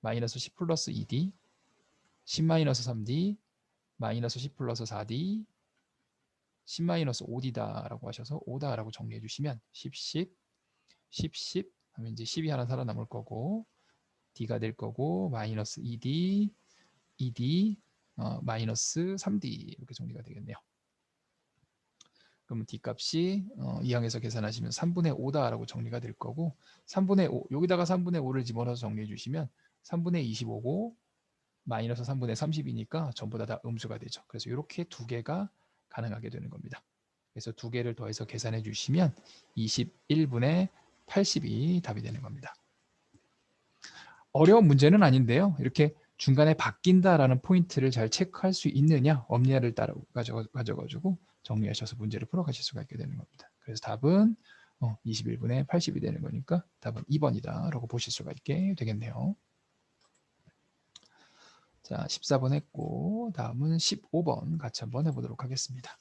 A: 마이너스 10 플러스 2d 10-3d 마이너스 10 플러스 4d 10-5d다라고 하셔서 5다라고 정리해 주시면 10 하면 이제 10이 하나 살아남을 거고 d가 될 거고 마이너스 2d 2d 마이너스 3d 이렇게 정리가 되겠네요. 그러면 d값이 이 항에서 계산하시면 3분의 5다라고 정리가 될 거고 3분의 5 여기다가 3분의 5를 집어넣어서 정리해 주시면 3분의 25고 마이너스 3분의 30이니까 전부 다 음수가 되죠. 그래서 이렇게 두 개가 가능하게 되는 겁니다. 그래서 두 개를 더해서 계산해 주시면 21분의 80이 답이 되는 겁니다. 어려운 문제는 아닌데요. 이렇게 중간에 바뀐다라는 포인트를 잘 체크할 수 있느냐 없느냐를 따라 가져가지고 정리하셔서 문제를 풀어가실 수가 있게 되는 겁니다. 그래서 답은 21분의 80이 되는 거니까 답은 2번이다 라고 보실 수가 있게 되겠네요. 자, 14번 했고 다음은 15번 같이 한번 해보도록 하겠습니다.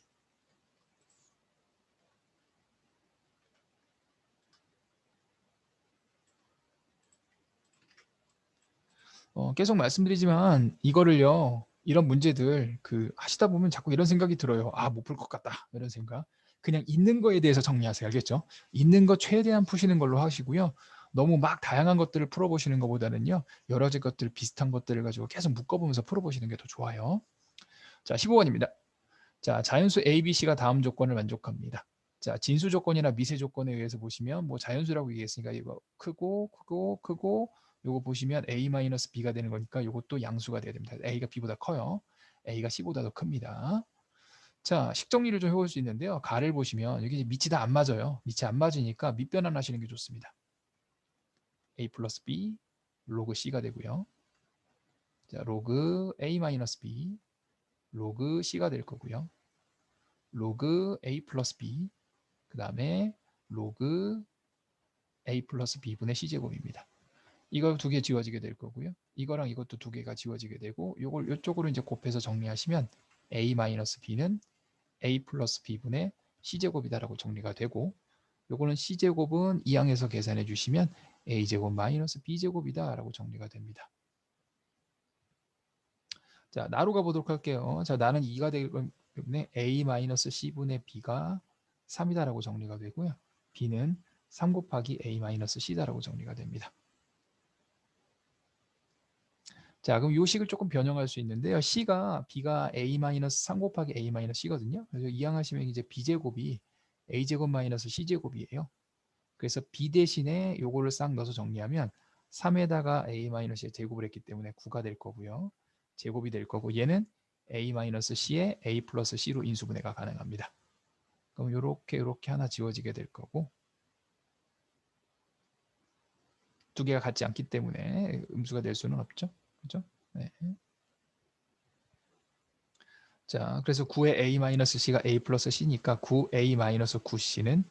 A: 계속 말씀드리지만 이거를요 이런 문제들 하시다 보면 자꾸 이런 생각이 들어요. 아, 못 풀 것 같다 이런 생각. 그냥 있는 거에 대해서 정리하세요. 알겠죠? 있는 거 최대한 푸시는 걸로 하시고요. 너무 막 다양한 것들을 풀어보시는 것보다는요 여러 가지 것들 비슷한 것들을 가지고 계속 묶어보면서 풀어보시는 게 더 좋아요. 자, 15번입니다. 자, 자연수 A, B, C가 다음 조건을 만족합니다. 자, 진수 조건이나 미세 조건에 의해서 보시면 뭐 자연수라고 얘기했으니까 이거 크고 요거 보시면 A-B가 되는 거니까 요것도 양수가 돼야 됩니다. A가 B보다 커요. A가 C보다 더 큽니다. 자, 식정리를 좀 해볼 수 있는데요. 가를 보시면 여기 밑이 다 안 맞아요. 밑이 안 맞으니까 밑변환 하시는 게 좋습니다. A 플러스 B 로그 C가 되고요. 자, 로그 A-B 로그 C가 될 거고요. 로그 A 플러스 B 그 다음에 로그 A 플러스 B분의 C제곱입니다. 이거 두 개 지워지게 될 거고요. 이거랑 이것도 두 개가 지워지게 되고 이걸 이쪽으로 이제 곱해서 정리하시면 a-b는 a 플러스 b분의 c제곱이다라고 정리가 되고 요거는 c제곱은 이항에서 계산해 주시면 a제곱 마이너스 b제곱이다라고 정리가 됩니다. 자, 나로 가보도록 할게요. 자, 나는 2가 되기 때문에 a-c분의 b가 3이다라고 정리가 되고요. b는 3 곱하기 a-c다라고 정리가 됩니다. 자, 그럼 이 식을 조금 변형할 수 있는데요. c가 b가 a-3 곱하기 a-c거든요. 그래서 이항하시면 이제 b제곱이 a제곱 마이너스 c제곱이에요. 그래서 b 대신에 요거를 싹 넣어서 정리하면 3에다가 a-c의 제곱을 했기 때문에 9가 될 거고요. 제곱이 될 거고 얘는 a-c에 a 플러스 c로 인수분해가 가능합니다. 그럼 요렇게 하나 지워지게 될 거고 두 개가 같지 않기 때문에 음수가 될 수는 없죠. 그죠? 네. 자, 그래서 9의 a-c가 a 플러스 c니까 9a-9c는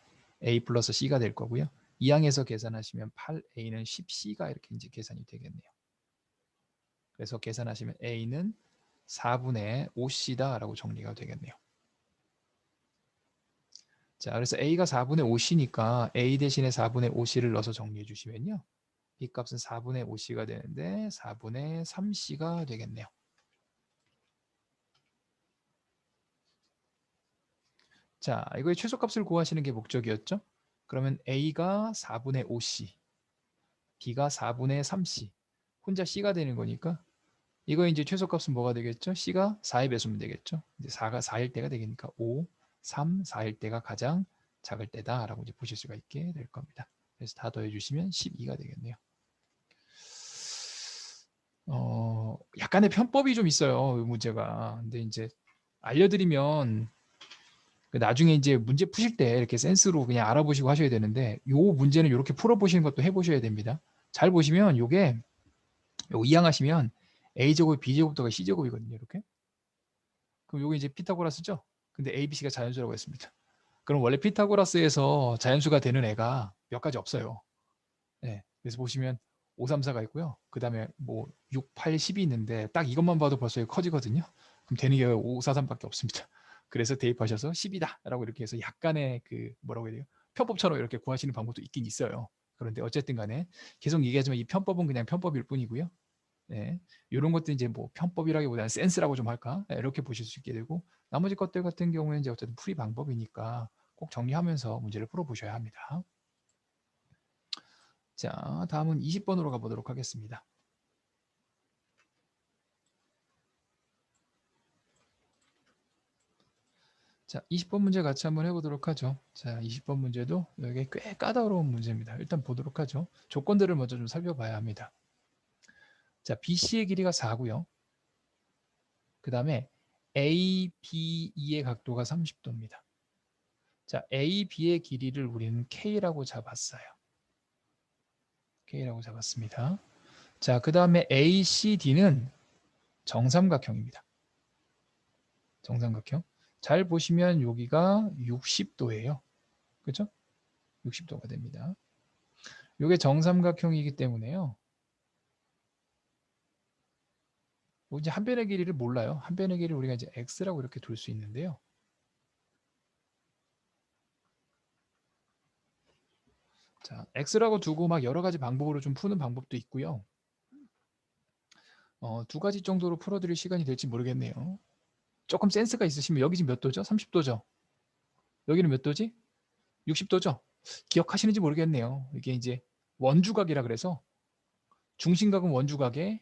A: a 플러스 c가 될 거고요. 이항에서 계산하시면 8a는 10c가 이렇게 이제 계산이 되겠네요. 그래서 계산하시면 a는 4분의 5c다라고 정리가 되겠네요. 자, 그래서 a가 4분의 5c니까 a 대신에 4분의 5c를 넣어서 정리해 주시면요. b 값은 4분의 5c가 되는데 4분의 3c가 되겠네요. 자, 이거의 최소값을 구하시는 게 목적이었죠. 그러면 a가 4분의 5c, b가 4분의 3c, 혼자 c가 되는 거니까 이거 이제 최소값은 뭐가 되겠죠? c가 4의 배수면 되겠죠. 이제 4가 4일 때가 되니까 5, 3, 4일 때가 가장 작을 때다라고 이제 보실 수가 있게 될 겁니다. 그래서 다 더해 주시면 12가 되겠네요. 약간의 편법이 좀 있어요, 이 문제가. 근데 이제 알려드리면 나중에 이제 문제 푸실 때 이렇게 센스로 그냥 알아보시고 하셔야 되는데 요 문제는 이렇게 풀어보시는 것도 해보셔야 됩니다. 잘 보시면 요게 요 이항하시면 a제곱, b제곱 더가 c제곱이거든요. 이렇게. 그럼 요게 이제 피타고라스죠? 근데 a, b, c가 자연수라고 했습니다. 그럼 원래 피타고라스에서 자연수가 되는 애가 몇 가지 없어요. 네. 그래서 보시면 5, 3, 4가 있고요. 그 다음에 뭐 6, 8, 10이 있는데 딱 이것만 봐도 벌써 커지거든요. 그럼 되는 게 5, 4, 3밖에 없습니다. 그래서 대입하셔서 10이다 라고 이렇게 해서 약간의 그 뭐라고 해야 돼요? 편법처럼 이렇게 구하시는 방법도 있긴 있어요. 그런데 어쨌든 간에 계속 얘기하지만 이 편법은 그냥 편법일 뿐이고요. 네. 이런 것도 이제 뭐 편법이라기보다는 센스라고 좀 할까? 네, 이렇게 보실 수 있게 되고 나머지 것들 같은 경우에는 이제 어쨌든 풀이 방법이니까 꼭 정리하면서 문제를 풀어보셔야 합니다. 자, 다음은 20번으로 가보도록 하겠습니다. 자, 20번 문제 같이 한번 해보도록 하죠. 자, 20번 문제도 여기 꽤 까다로운 문제입니다. 일단 보도록 하죠. 조건들을 먼저 좀 살펴봐야 합니다. 자, BC의 길이가 4고요. 그 다음에 ABE의 각도가 30도입니다. 자, AB의 길이를 우리는 K라고 잡았어요. K라고 잡았습니다. 자, 그 다음에 ACD는 정삼각형입니다. 정삼각형. 잘 보시면 여기가 60도예요. 그죠? 60도가 됩니다. 이게 정삼각형이기 때문에요. 뭐 이제 한 변의 길이를 몰라요. 한 변의 길이를 우리가 이제 x라고 이렇게 둘 수 있는데요. 자, x라고 두고 막 여러 가지 방법으로 좀 푸는 방법도 있고요. 두 가지 정도로 풀어드릴 시간이 될지 모르겠네요. 조금 센스가 있으시면 여기 지금 몇 도죠? 30도죠? 여기는 몇 도지? 60도죠? 기억하시는지 모르겠네요. 이게 이제 원주각이라 그래서 중심각은 원주각의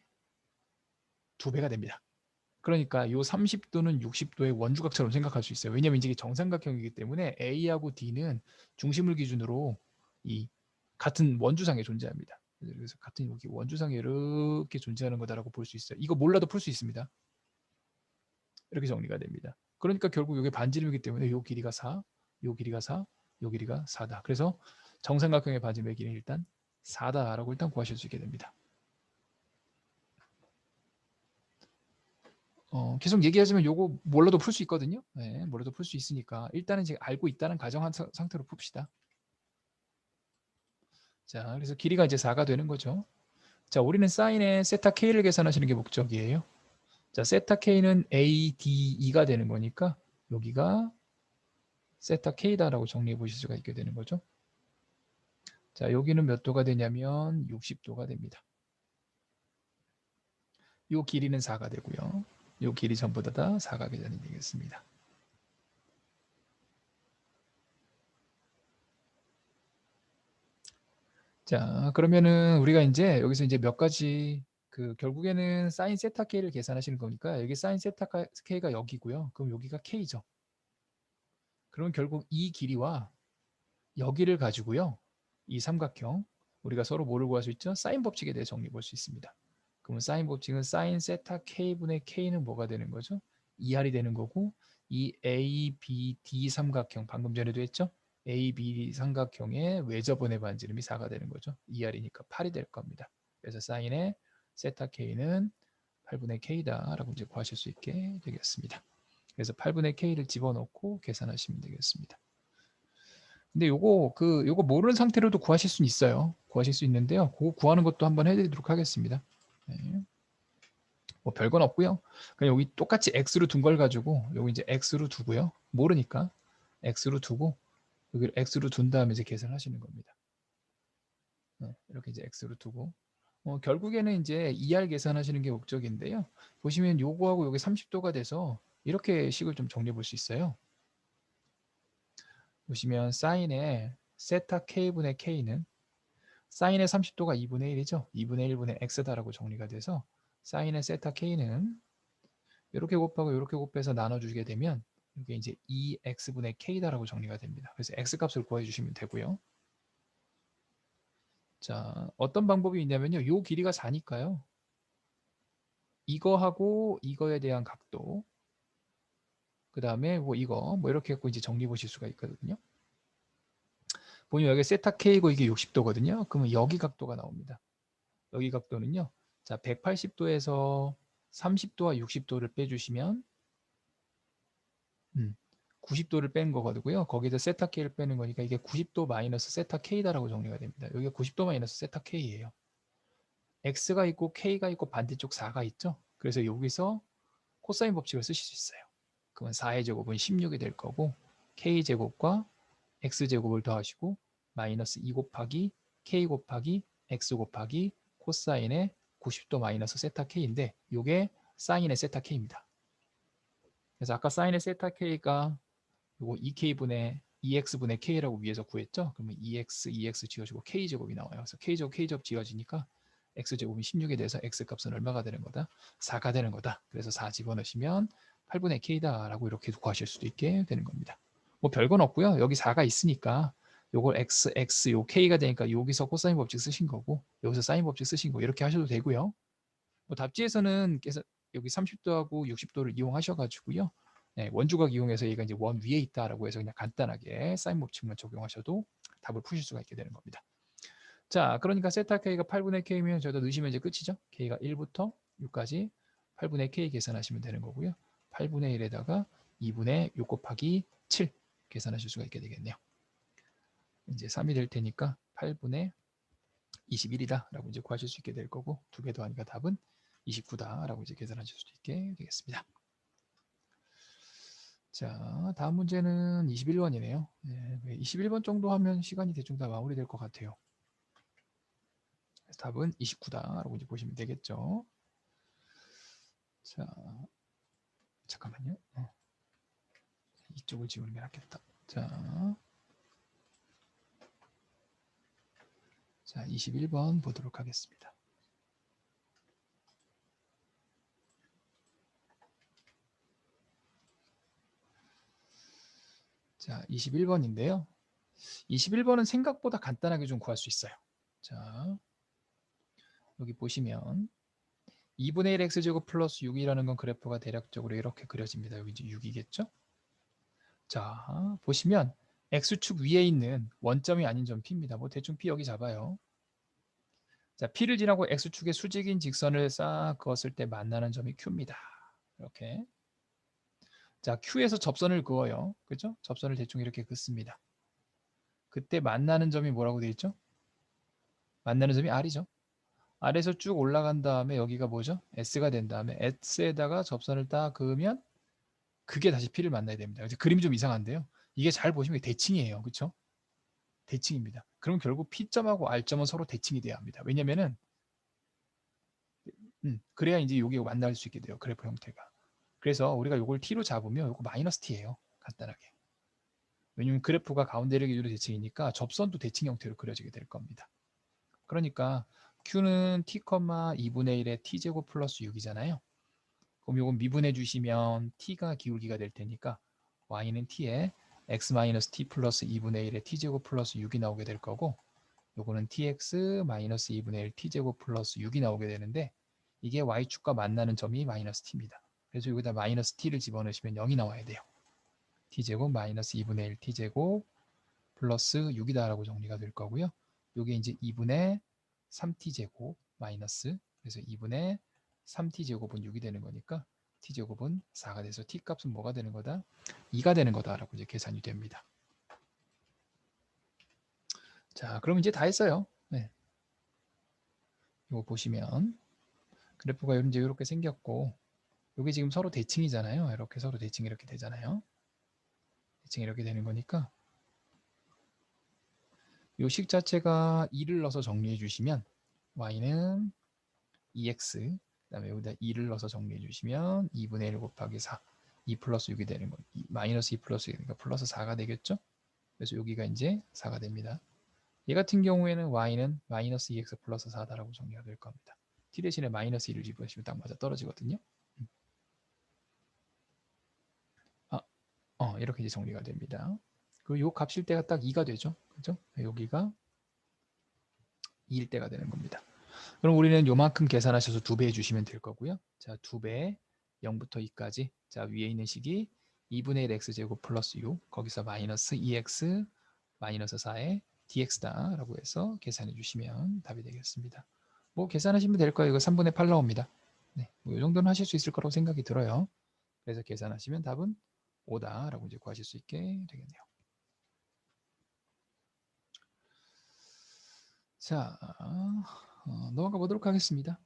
A: 2배가 됩니다. 그러니까 이 30도는 60도의 원주각처럼 생각할 수 있어요. 왜냐하면 이게 정삼각형이기 때문에 A하고 D는 중심을 기준으로 이 같은 원주상에 존재합니다. 그래서 같은 여기 원주상에 이렇게 존재하는 거다라고 볼 수 있어요. 이거 몰라도 풀 수 있습니다. 이렇게 정리가 됩니다. 그러니까 결국 이게 반지름이기 때문에 이 길이가 4, 이 길이가 4, 이 길이가 4다. 그래서 정삼각형의 반지름의 길이는 일단 4다라고 일단 구하실 수 있게 됩니다. 계속 얘기하지만 요거 몰라도 풀 수 있거든요. 네, 몰라도 풀 수 있으니까 일단은 지금 알고 있다는 가정한 상태로 풉시다. 자, 그래서 길이가 이제 4가 되는 거죠. 자, 우리는 사인의 세타 k를 계산하시는 게 목적이에요. 자, 세타 K는 A, D, E가 되는 거니까 여기가 세타 K다라고 정리해 보실 수가 있게 되는 거죠. 자, 여기는 몇 도가 되냐면 60도가 됩니다. 요 길이는 4가 되고요. 요 길이 전부 다 4가 계산이 되겠습니다. 자, 그러면은 우리가 이제 여기서 이제 몇 가지 결국에는 사인 세타 K를 계산하시는 거니까 여기 사인 세타 K가 여기고요. 그럼 여기가 K죠. 그럼 결국 이 길이와 여기를 가지고요. 이 삼각형 우리가 서로 뭐를 구할 수 있죠? 사인 법칙에 대해 정리해 볼 수 있습니다. 그러면 사인 법칙은 사인 세타 K분의 K는 뭐가 되는 거죠? 2R이 되는 거고 이 ABD 삼각형 방금 전에도 했죠? ABD 삼각형의 외접원의 반지름이 4가 되는 거죠. 2R이니까 8이 될 겁니다. 그래서 사인의 세타 K는 8분의 K다라고 이제 구하실 수 있게 되겠습니다. 그래서 8분의 K를 집어넣고 계산하시면 되겠습니다. 근데 요거 모르는 상태로도 구하실 수는 있어요. 구하실 수 있는데요. 그거 구하는 것도 한번 해드리도록 하겠습니다. 네. 뭐 별건 없고요. 그냥 여기 똑같이 x로 둔 걸 가지고 여기 이제 x로 두고요. 모르니까 x로 두고 여기를 x로 둔 다음에 이제 계산하시는 겁니다. 이렇게 이제 x로 두고 결국에는 이제 2R 계산하시는 게 목적인데요. 보시면 요거하고 요게 30도가 돼서 이렇게 식을 좀 정리해 볼 수 있어요. 보시면 사인의 세타 k분의 k는 사인의 30도가 2분의 1이죠. 2분의 1분의 x다라고 정리가 돼서 사인의 세타 k는 이렇게 곱하고 이렇게 곱해서 나눠주게 되면 이게 이제 2x분의 k다라고 정리가 됩니다. 그래서 x값을 구해주시면 되고요. 자, 어떤 방법이 있냐면요. 요 길이가 4니까요. 이거하고 이거에 대한 각도, 그 다음에 뭐 이거 뭐 이렇게 갖고 이제 정리해 보실 수가 있거든요. 보면 여기 세타 k고 이게 60도거든요. 그러면 여기 각도가 나옵니다. 여기 각도는요. 자, 180도에서 30도와 60도를 빼주시면 90도를 뺀 거거든요. 거기서 세타 K를 빼는 거니까 이게 90도 마이너스 세타 K다라고 정리가 됩니다. 여기가 90도 마이너스 세타 K예요. X가 있고 K가 있고 반대쪽 4가 있죠. 그래서 여기서 코사인 법칙을 쓰실 수 있어요. 그러면 4의 제곱은 16이 될 거고 K제곱과 X제곱을 더하시고 마이너스 2 곱하기 K 곱하기 X 곱하기 코사인의 90도 마이너스 세타 K인데 이게 사인의 세타 K입니다. 그래서 아까 사인의 세타 K가 요거 2K분의 2X분의 K라고 위에서 구했죠? 그러면 2X, 2X 지워지고 K제곱이 나와요. 그래서 K제곱, K제곱 지워지니까 X제곱이 16에 대해서 X값은 얼마가 되는 거다? 4가 되는 거다. 그래서 4 집어넣으시면 8분의 K다라고 이렇게 구하실 수도 있게 되는 겁니다. 뭐 별건 없고요. 여기 4가 있으니까 요걸 X, X, 요 K가 되니까 여기서 코사인 법칙 쓰신 거고 여기서 사인 법칙 쓰신 거 이렇게 하셔도 되고요. 뭐 답지에서는 여기 30도하고 60도를 이용하셔가지고요. 네, 원주각 이용해서 얘가 이제 원 위에 있다라고 해서 그냥 간단하게 사인 법칙만 적용하셔도 답을 푸실 수가 있게 되는 겁니다. 자, 그러니까 세타 K가 8분의 K면 저희도 넣으시면 이제 끝이죠. K가 1부터 6까지 8분의 K 계산하시면 되는 거고요. 8분의 1에다가 2분의 6 곱하기 7 계산하실 수가 있게 되겠네요. 이제 3이 될 테니까 8분의 21이다라고 이제 구하실 수 있게 될 거고 2개 더하니까 답은 29다라고 이제 계산하실 수 있게 되겠습니다. 자, 다음 문제는 21번이네요. 네, 21번 정도 하면 시간이 대충 다 마무리될 것 같아요. 답은 29다라고 이제 보시면 되겠죠. 자, 잠깐만요. 이쪽을 지우는 게 낫겠다. 자, 21번 보도록 하겠습니다. 자, 21번인데요. 21번은 생각보다 간단하게 좀 구할 수 있어요. 자, 여기 보시면 2분의 1 x제곱 플러스 6이라는 건 그래프가 대략적으로 이렇게 그려집니다. 여기 이제 6이겠죠? 자, 보시면 x축 위에 있는 원점이 아닌 점 P입니다. 뭐 대충 P 여기 잡아요. 자, P를 지나고 x축의 수직인 직선을 싹 그었을 때 만나는 점이 Q입니다. 이렇게. 자, Q에서 접선을 그어요. 그죠? 접선을 대충 이렇게 긋습니다. 그때 만나는 점이 뭐라고 되어 있죠? 만나는 점이 R이죠. 아래에서 쭉 올라간 다음에 여기가 뭐죠? S가 된 다음에 S에다가 접선을 딱 그으면 그게 다시 P를 만나야 됩니다. 그래서 그림이 좀 이상한데요. 이게 잘 보시면 이게 대칭이에요. 그렇죠? 대칭입니다. 그럼 결국 P점하고 R점은 서로 대칭이 돼야 합니다. 왜냐면은 그래야 이제 여기 만날 수 있게 돼요. 그래프 형태가. 그래서 우리가 이걸 T로 잡으면 이거 마이너스 T예요. 간단하게. 왜냐면 그래프가 가운데를 기준으로 대칭이니까 접선도 대칭 형태로 그려지게 될 겁니다. 그러니까 Q는 T, 2분의 1의 T제곱 플러스 6이잖아요. 그럼 이건 미분해 주시면 T가 기울기가 될 테니까 Y는 T에 X-T 플러스 2분의 1의 T제곱 플러스 6이 나오게 될 거고 요거는 TX 마이너스 2분의 1 T제곱 플러스 6이 나오게 되는데 이게 Y축과 만나는 점이 마이너스 T입니다. 그래서 여기다 마이너스 T를 집어넣으시면 0이 나와야 돼요. T제곱 마이너스 2분의 1 T제곱 플러스 6이다 라고 정리가 될 거고요. 요게 이제 2분의 3T제곱 마이너스 그래서 2분의 3T제곱은 6이 되는 거니까 T제곱은 4가 돼서 T값은 뭐가 되는 거다? 2가 되는 거다라고 이제 계산이 됩니다. 자, 그럼 이제 다 했어요. 네. 이거 보시면 그래프가 이제 이렇게 생겼고 이게 지금 서로 대칭이잖아요. 이렇게 서로 대칭 이렇게 되잖아요. 대칭 이렇게 되는 거니까 이 식 자체가 2를 넣어서 정리해 주시면 y는 2x 그다음에 여기다 2를 넣어서 정리해 주시면 2분의 1 곱하기 4 2 플러스 6이 되는 거 마이너스 2 플러스 6이니까 플러스 4가 되겠죠. 그래서 여기가 이제 4가 됩니다. 얘 같은 경우에는 y는 마이너스 2x 플러스 4다라고 정리가 될 겁니다. t 대신에 마이너스 1을 집어넣으시면 딱 맞아 떨어지거든요. 이렇게 이제 정리가 됩니다. 그리고 요 값일 때가 딱 2가 되죠. 그죠? 여기가 2일 때가 되는 겁니다. 그럼 우리는 요만큼 계산하셔서 2배 해주시면 될 거고요. 자, 2배 0부터 2까지. 자, 위에 있는 식이 2분의 1 x제곱 플러스 6 거기서 마이너스 2x 마이너스 4의 dx다 라고 해서 계산해 주시면 답이 되겠습니다. 뭐 계산하시면 될 거예요. 이거 3분의 8 나옵니다. 네, 뭐이 정도는 하실 수 있을 거라고 생각이 들어요. 그래서 계산하시면 답은 5다 라고 이제 구하실 수 있게 되겠네요. 자, 넘어가 보도록 하겠습니다.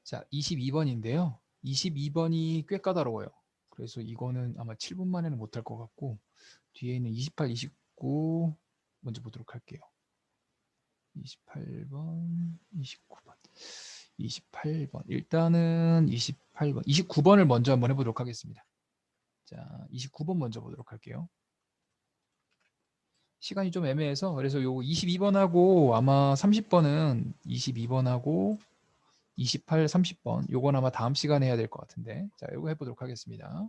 A: 자, 22번인데요. 22번이 꽤 까다로워요. 그래서 이거는 아마 7분 만에는 못할 것 같고 뒤에 있는 28, 29 먼저 보도록 할게요. 28번, 29번, 28번. 일단은 28번, 29번을 먼저 한번 해보도록 하겠습니다. 자, 29번 먼저 보도록 할게요. 시간이 좀 애매해서 그래서 요거 22번하고 아마 30번은 22번하고 28, 30번 요건 아마 다음 시간에 해야 될 것 같은데 자 요거 해보도록 하겠습니다.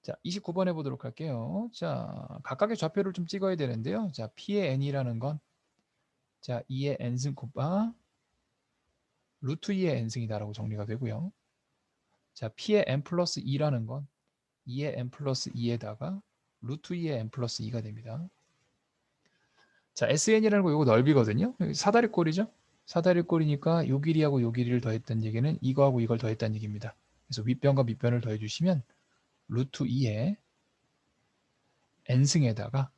A: 자 29번 해보도록 할게요. 자 각각의 좌표를 좀 찍어야 되는데요. 자 P의 n이라는 건 자 2의 n승 곱바 루트 2의 n승이다 라고 정리가 되고요. 자 P의 n 플러스 2라는 건 2의 n 플러스 2에다가 루트 2의 n 플러스 2가 됩니다. 자 SN이라는 거 요거 넓이거든요. 여기 사다리꼴이죠. 사다리꼴이니까 요 길이하고 요 길이를 더했다는 얘기는 이거하고 이걸 더했다는 얘기입니다. 그래서 윗변과 밑변을 더해주시면 루트 2의 n승에다가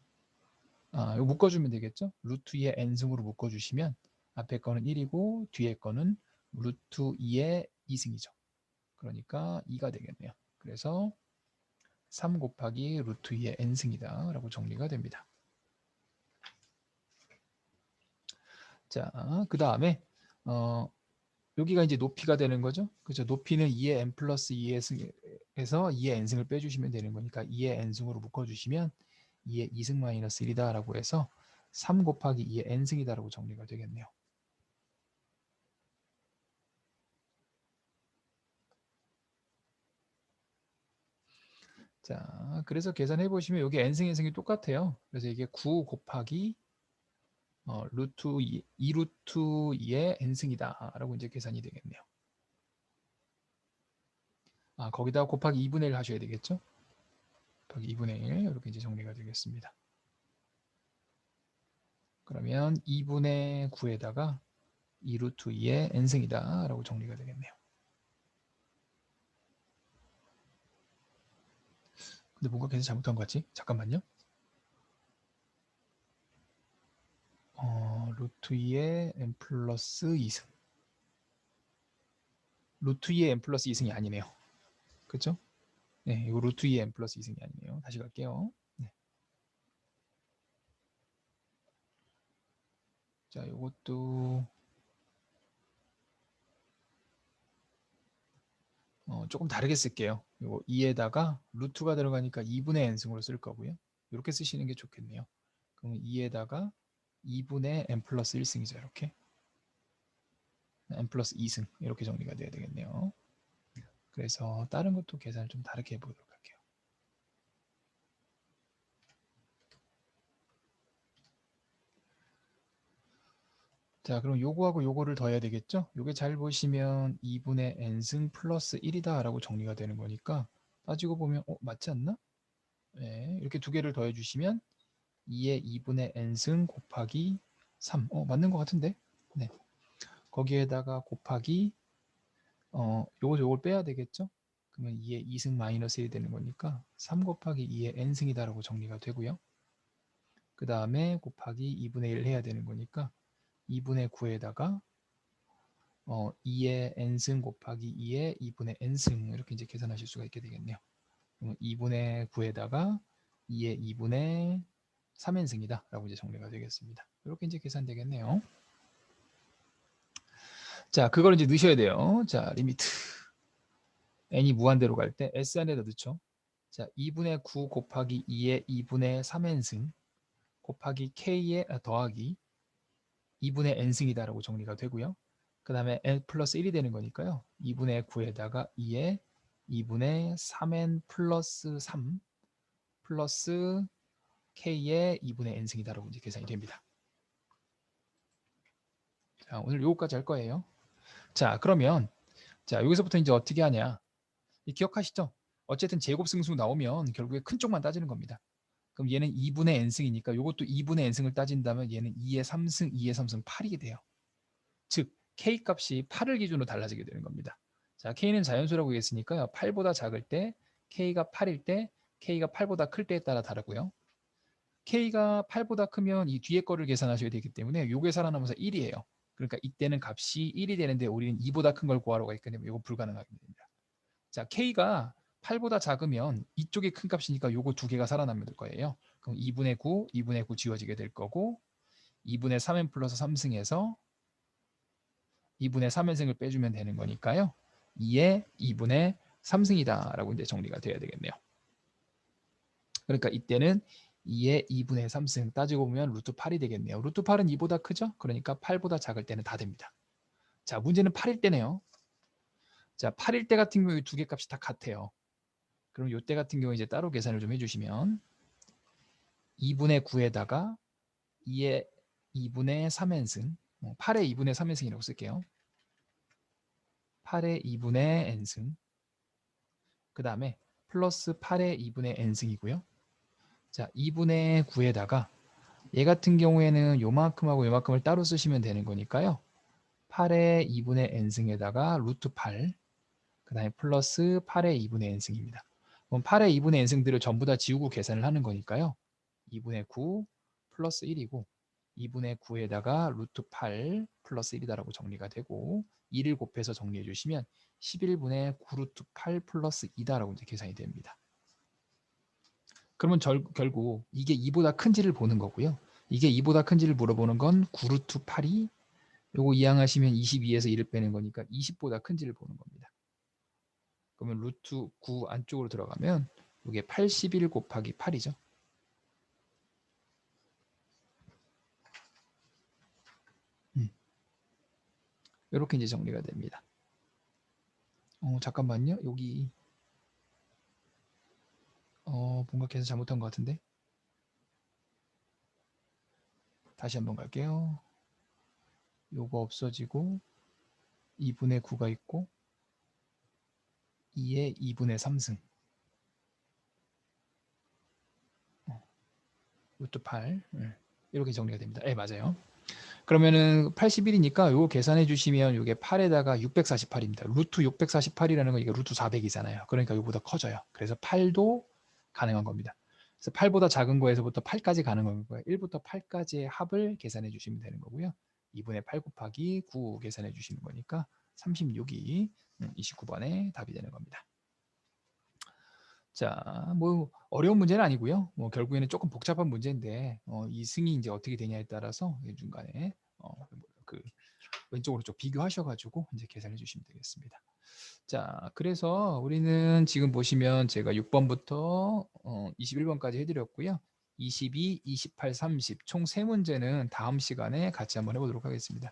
A: 이거 묶어주면 되겠죠. 루트 2의 n승으로 묶어주시면 앞에 거는 1이고 뒤에 거는 루트 2의 2승이죠. 그러니까 2가 되겠네요. 그래서 3 곱하기 루트 2의 n승이다 라고 정리가 됩니다. 자, 그 다음에 여기가 이제 높이가 되는 거죠. 그죠? 높이는 2의 n 플러스 2의 승에서 2의 n승을 빼주시면 되는 거니까 2의 n승으로 묶어주시면 2의 2승 마이너스 1이다 라고 해서 3 곱하기 2의 n승이다 라고 정리가 되겠네요. 자, 그래서 계산해 보시면 여기 n승, n승이 똑같아요. 그래서 이게 9 곱하기 루트 2 루트 2의 n승이다 라고 이제 계산이 되겠네요. 거기다 곱하기 2분의 1 하셔야 되겠죠? 곱하기 2분의 1 이렇게 이제 정리가 되겠습니다. 그러면 2분의 9에다가 2 루트 2의 n승이다 라고 정리가 되겠네요. 근데 뭔가 계산 잘못한 것 같지? 잠깐만요. 루트 2의 n 플러스 2승. 루트 2의 n 플러스 2승이 아니네요. 그렇죠? 네, 이거 루트 2의 n 플러스 2승이 아니네요. 다시 갈게요. 네. 자, 이것도 조금 다르게 쓸게요. 이거 2에다가 루트가 들어가니까 2분의 n승으로 쓸 거고요. 이렇게 쓰시는 게 좋겠네요. 그럼 2에다가 2분의 n 플러스 1승이죠. 이렇게. n 플러스 2승 이렇게 정리가 돼야 되겠네요. 그래서 다른 것도 계산을 좀 다르게 해보도록 할게요. 자, 그럼 요거하고 요거를 더해야 되겠죠? 요게 잘 보시면 2분의 n승 플러스 1이다 라고 정리가 되는 거니까 따지고 보면 맞지 않나? 네, 이렇게 두 개를 더해 주시면 2의 2분의 n승 곱하기 3 맞는 것 같은데? 네. 거기에다가 곱하기 요걸 빼야 되겠죠? 그러면 2의 2승 마이너스 1이 되는 거니까 3 곱하기 2의 n승이다 라고 정리가 되고요. 그 다음에 곱하기 2분의 1 해야 되는 거니까 2분의 9에다가 2의 n승 곱하기 2의 2분의 n승 이렇게 이제 계산하실 수가 있게 되겠네요. 그럼 2분의 9에다가 2의 2분의 3n승이다 라고 이제 정리가 되겠습니다. 이렇게 이제 계산되겠네요. 자, 그걸 이제 넣으셔야 돼요. 자, 리미트 n이 무한대로 갈 때 s 안에다 넣죠. 자, 2분의 9 곱하기 2의 2분의 3n승 곱하기 k의 더하기 2분의 n승이다 라고 정리가 되고요. 그 다음에 n 플러스 1이 되는 거니까요. 2분의 9에다가 2의 2분의 3n 플러스 3 플러스 k의 2분의 n승이다 라고 이제 계산이 됩니다. 자, 오늘 요거까지 할 거예요. 자, 그러면 자, 여기서부터 이제 어떻게 하냐? 기억하시죠? 어쨌든 제곱승수 나오면 결국에 큰 쪽만 따지는 겁니다. 그럼 얘는 2분의 n승이니까 이것도 2분의 n승을 따진다면 얘는 2의 3승, 2의 3승 8이게 돼요. 즉 k 값이 8을 기준으로 달라지게 되는 겁니다. 자, k는 자연수라고 했으니까요. 8보다 작을 때 k가 8일 때 k가 8보다 클 때에 따라 다르고요. k가 8보다 크면 이 뒤에 거를 계산하셔야 되기 때문에 요게 살아남아서 1이에요. 그러니까 이때는 값이 1이 되는데 우리는 2보다 큰 걸 구하라고 했기 때문에 이거 불가능하게 됩니다. 자, k가 8보다 작으면 이쪽이 큰 값이니까 요거 두 개가 살아나면 될 거예요. 그럼 2분의 9, 2분의 9 지워지게 될 거고 2분의 3n 플러스 3승에서 2분의 3n승을 빼주면 되는 거니까요. 2의 2분의 3승이다 라고 이제 정리가 돼야 되겠네요. 그러니까 이때는 2의 2분의 3승 따지고 보면 루트 8이 되겠네요. 루트 8은 2보다 크죠? 그러니까 8보다 작을 때는 다 됩니다. 자, 문제는 8일 때네요. 자, 8일 때 같은 경우에 두 개 값이 다 같아요. 그럼 이때 같은 경우에 이제 따로 계산을 좀 해주시면 2분의 9에다가 2의 2분의 3n승 8의 2분의 3n승이라고 쓸게요. 8의 2분의 n승 그 다음에 플러스 8의 2분의 n승이고요. 자, 2분의 9에다가 얘 같은 경우에는 요만큼하고 요만큼을 따로 쓰시면 되는 거니까요. 8의 2분의 n승에다가 루트 8, 그 다음에 플러스 8의 2분의 n승입니다. 그럼 8의 2분의 n승들을 전부 다 지우고 계산을 하는 거니까요. 2분의 9 플러스 1이고 2분의 9에다가 루트 8 플러스 1이다라고 정리가 되고 2를 곱해서 정리해 주시면 11분의 9 루트 8 플러스 2다라고 이제 계산이 됩니다. 그러면 결국 이게 2보다 큰지를 보는 거고요. 이게 2보다 큰지를 물어보는 건 9 루트 8이 요거 이항하시면 22에서 1을 빼는 거니까 20보다 큰지를 보는 겁니다. 그러면 루트 9 안쪽으로 들어가면 이게 81 곱하기 8이죠. 이렇게 이제 정리가 됩니다. 잠깐만요. 여기 뭔가 계산 잘못한 것 같은데. 다시 한번 갈게요. 요거 없어지고 2분의 9가 있고 2의 2분의 3승 루트 8 이렇게 정리가 됩니다. 네, 맞아요. 그러면은 81이니까 요거 계산해 주시면 요게 8에다가 648입니다. 루트 648이라는 건 이게 루트 400이잖아요. 그러니까 요거보다 커져요. 그래서 8도 가능한 겁니다. 그래서 8보다 작은 거에서부터 8까지 가는 거고요. 1부터 8까지의 합을 계산해 주시면 되는 거고요. 2분의 8 곱하기 9 계산해 주시는 거니까 36이 29번의 답이 되는 겁니다. 자, 뭐 어려운 문제는 아니고요. 뭐 결국에는 조금 복잡한 문제인데 이 승이 이제 어떻게 되냐에 따라서 중간에 그 왼쪽 오른쪽 비교하셔가지고 이제 계산해 주시면 되겠습니다. 자, 그래서 우리는 지금 보시면 제가 6번부터 21번까지 해드렸고요. 22, 28, 30 총 3문제는 다음 시간에 같이 한번 해보도록 하겠습니다.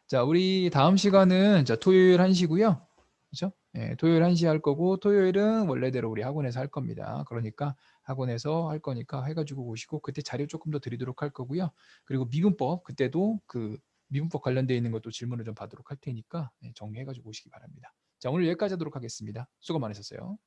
A: 자, 우리 다음 시간은 자, 토요일 1시고요. 그렇죠? 예, 토요일 1시 할 거고 토요일은 원래대로 우리 학원에서 할 겁니다. 그러니까 학원에서 할 거니까 해가지고 오시고 그때 자료 조금 더 드리도록 할 거고요. 그리고 미분법 그때도 그 미분법 관련되어 있는 것도 질문을 좀 받도록 할 테니까 정리해가지고 오시기 바랍니다. 자, 오늘 여기까지 하도록 하겠습니다. 수고 많으셨어요.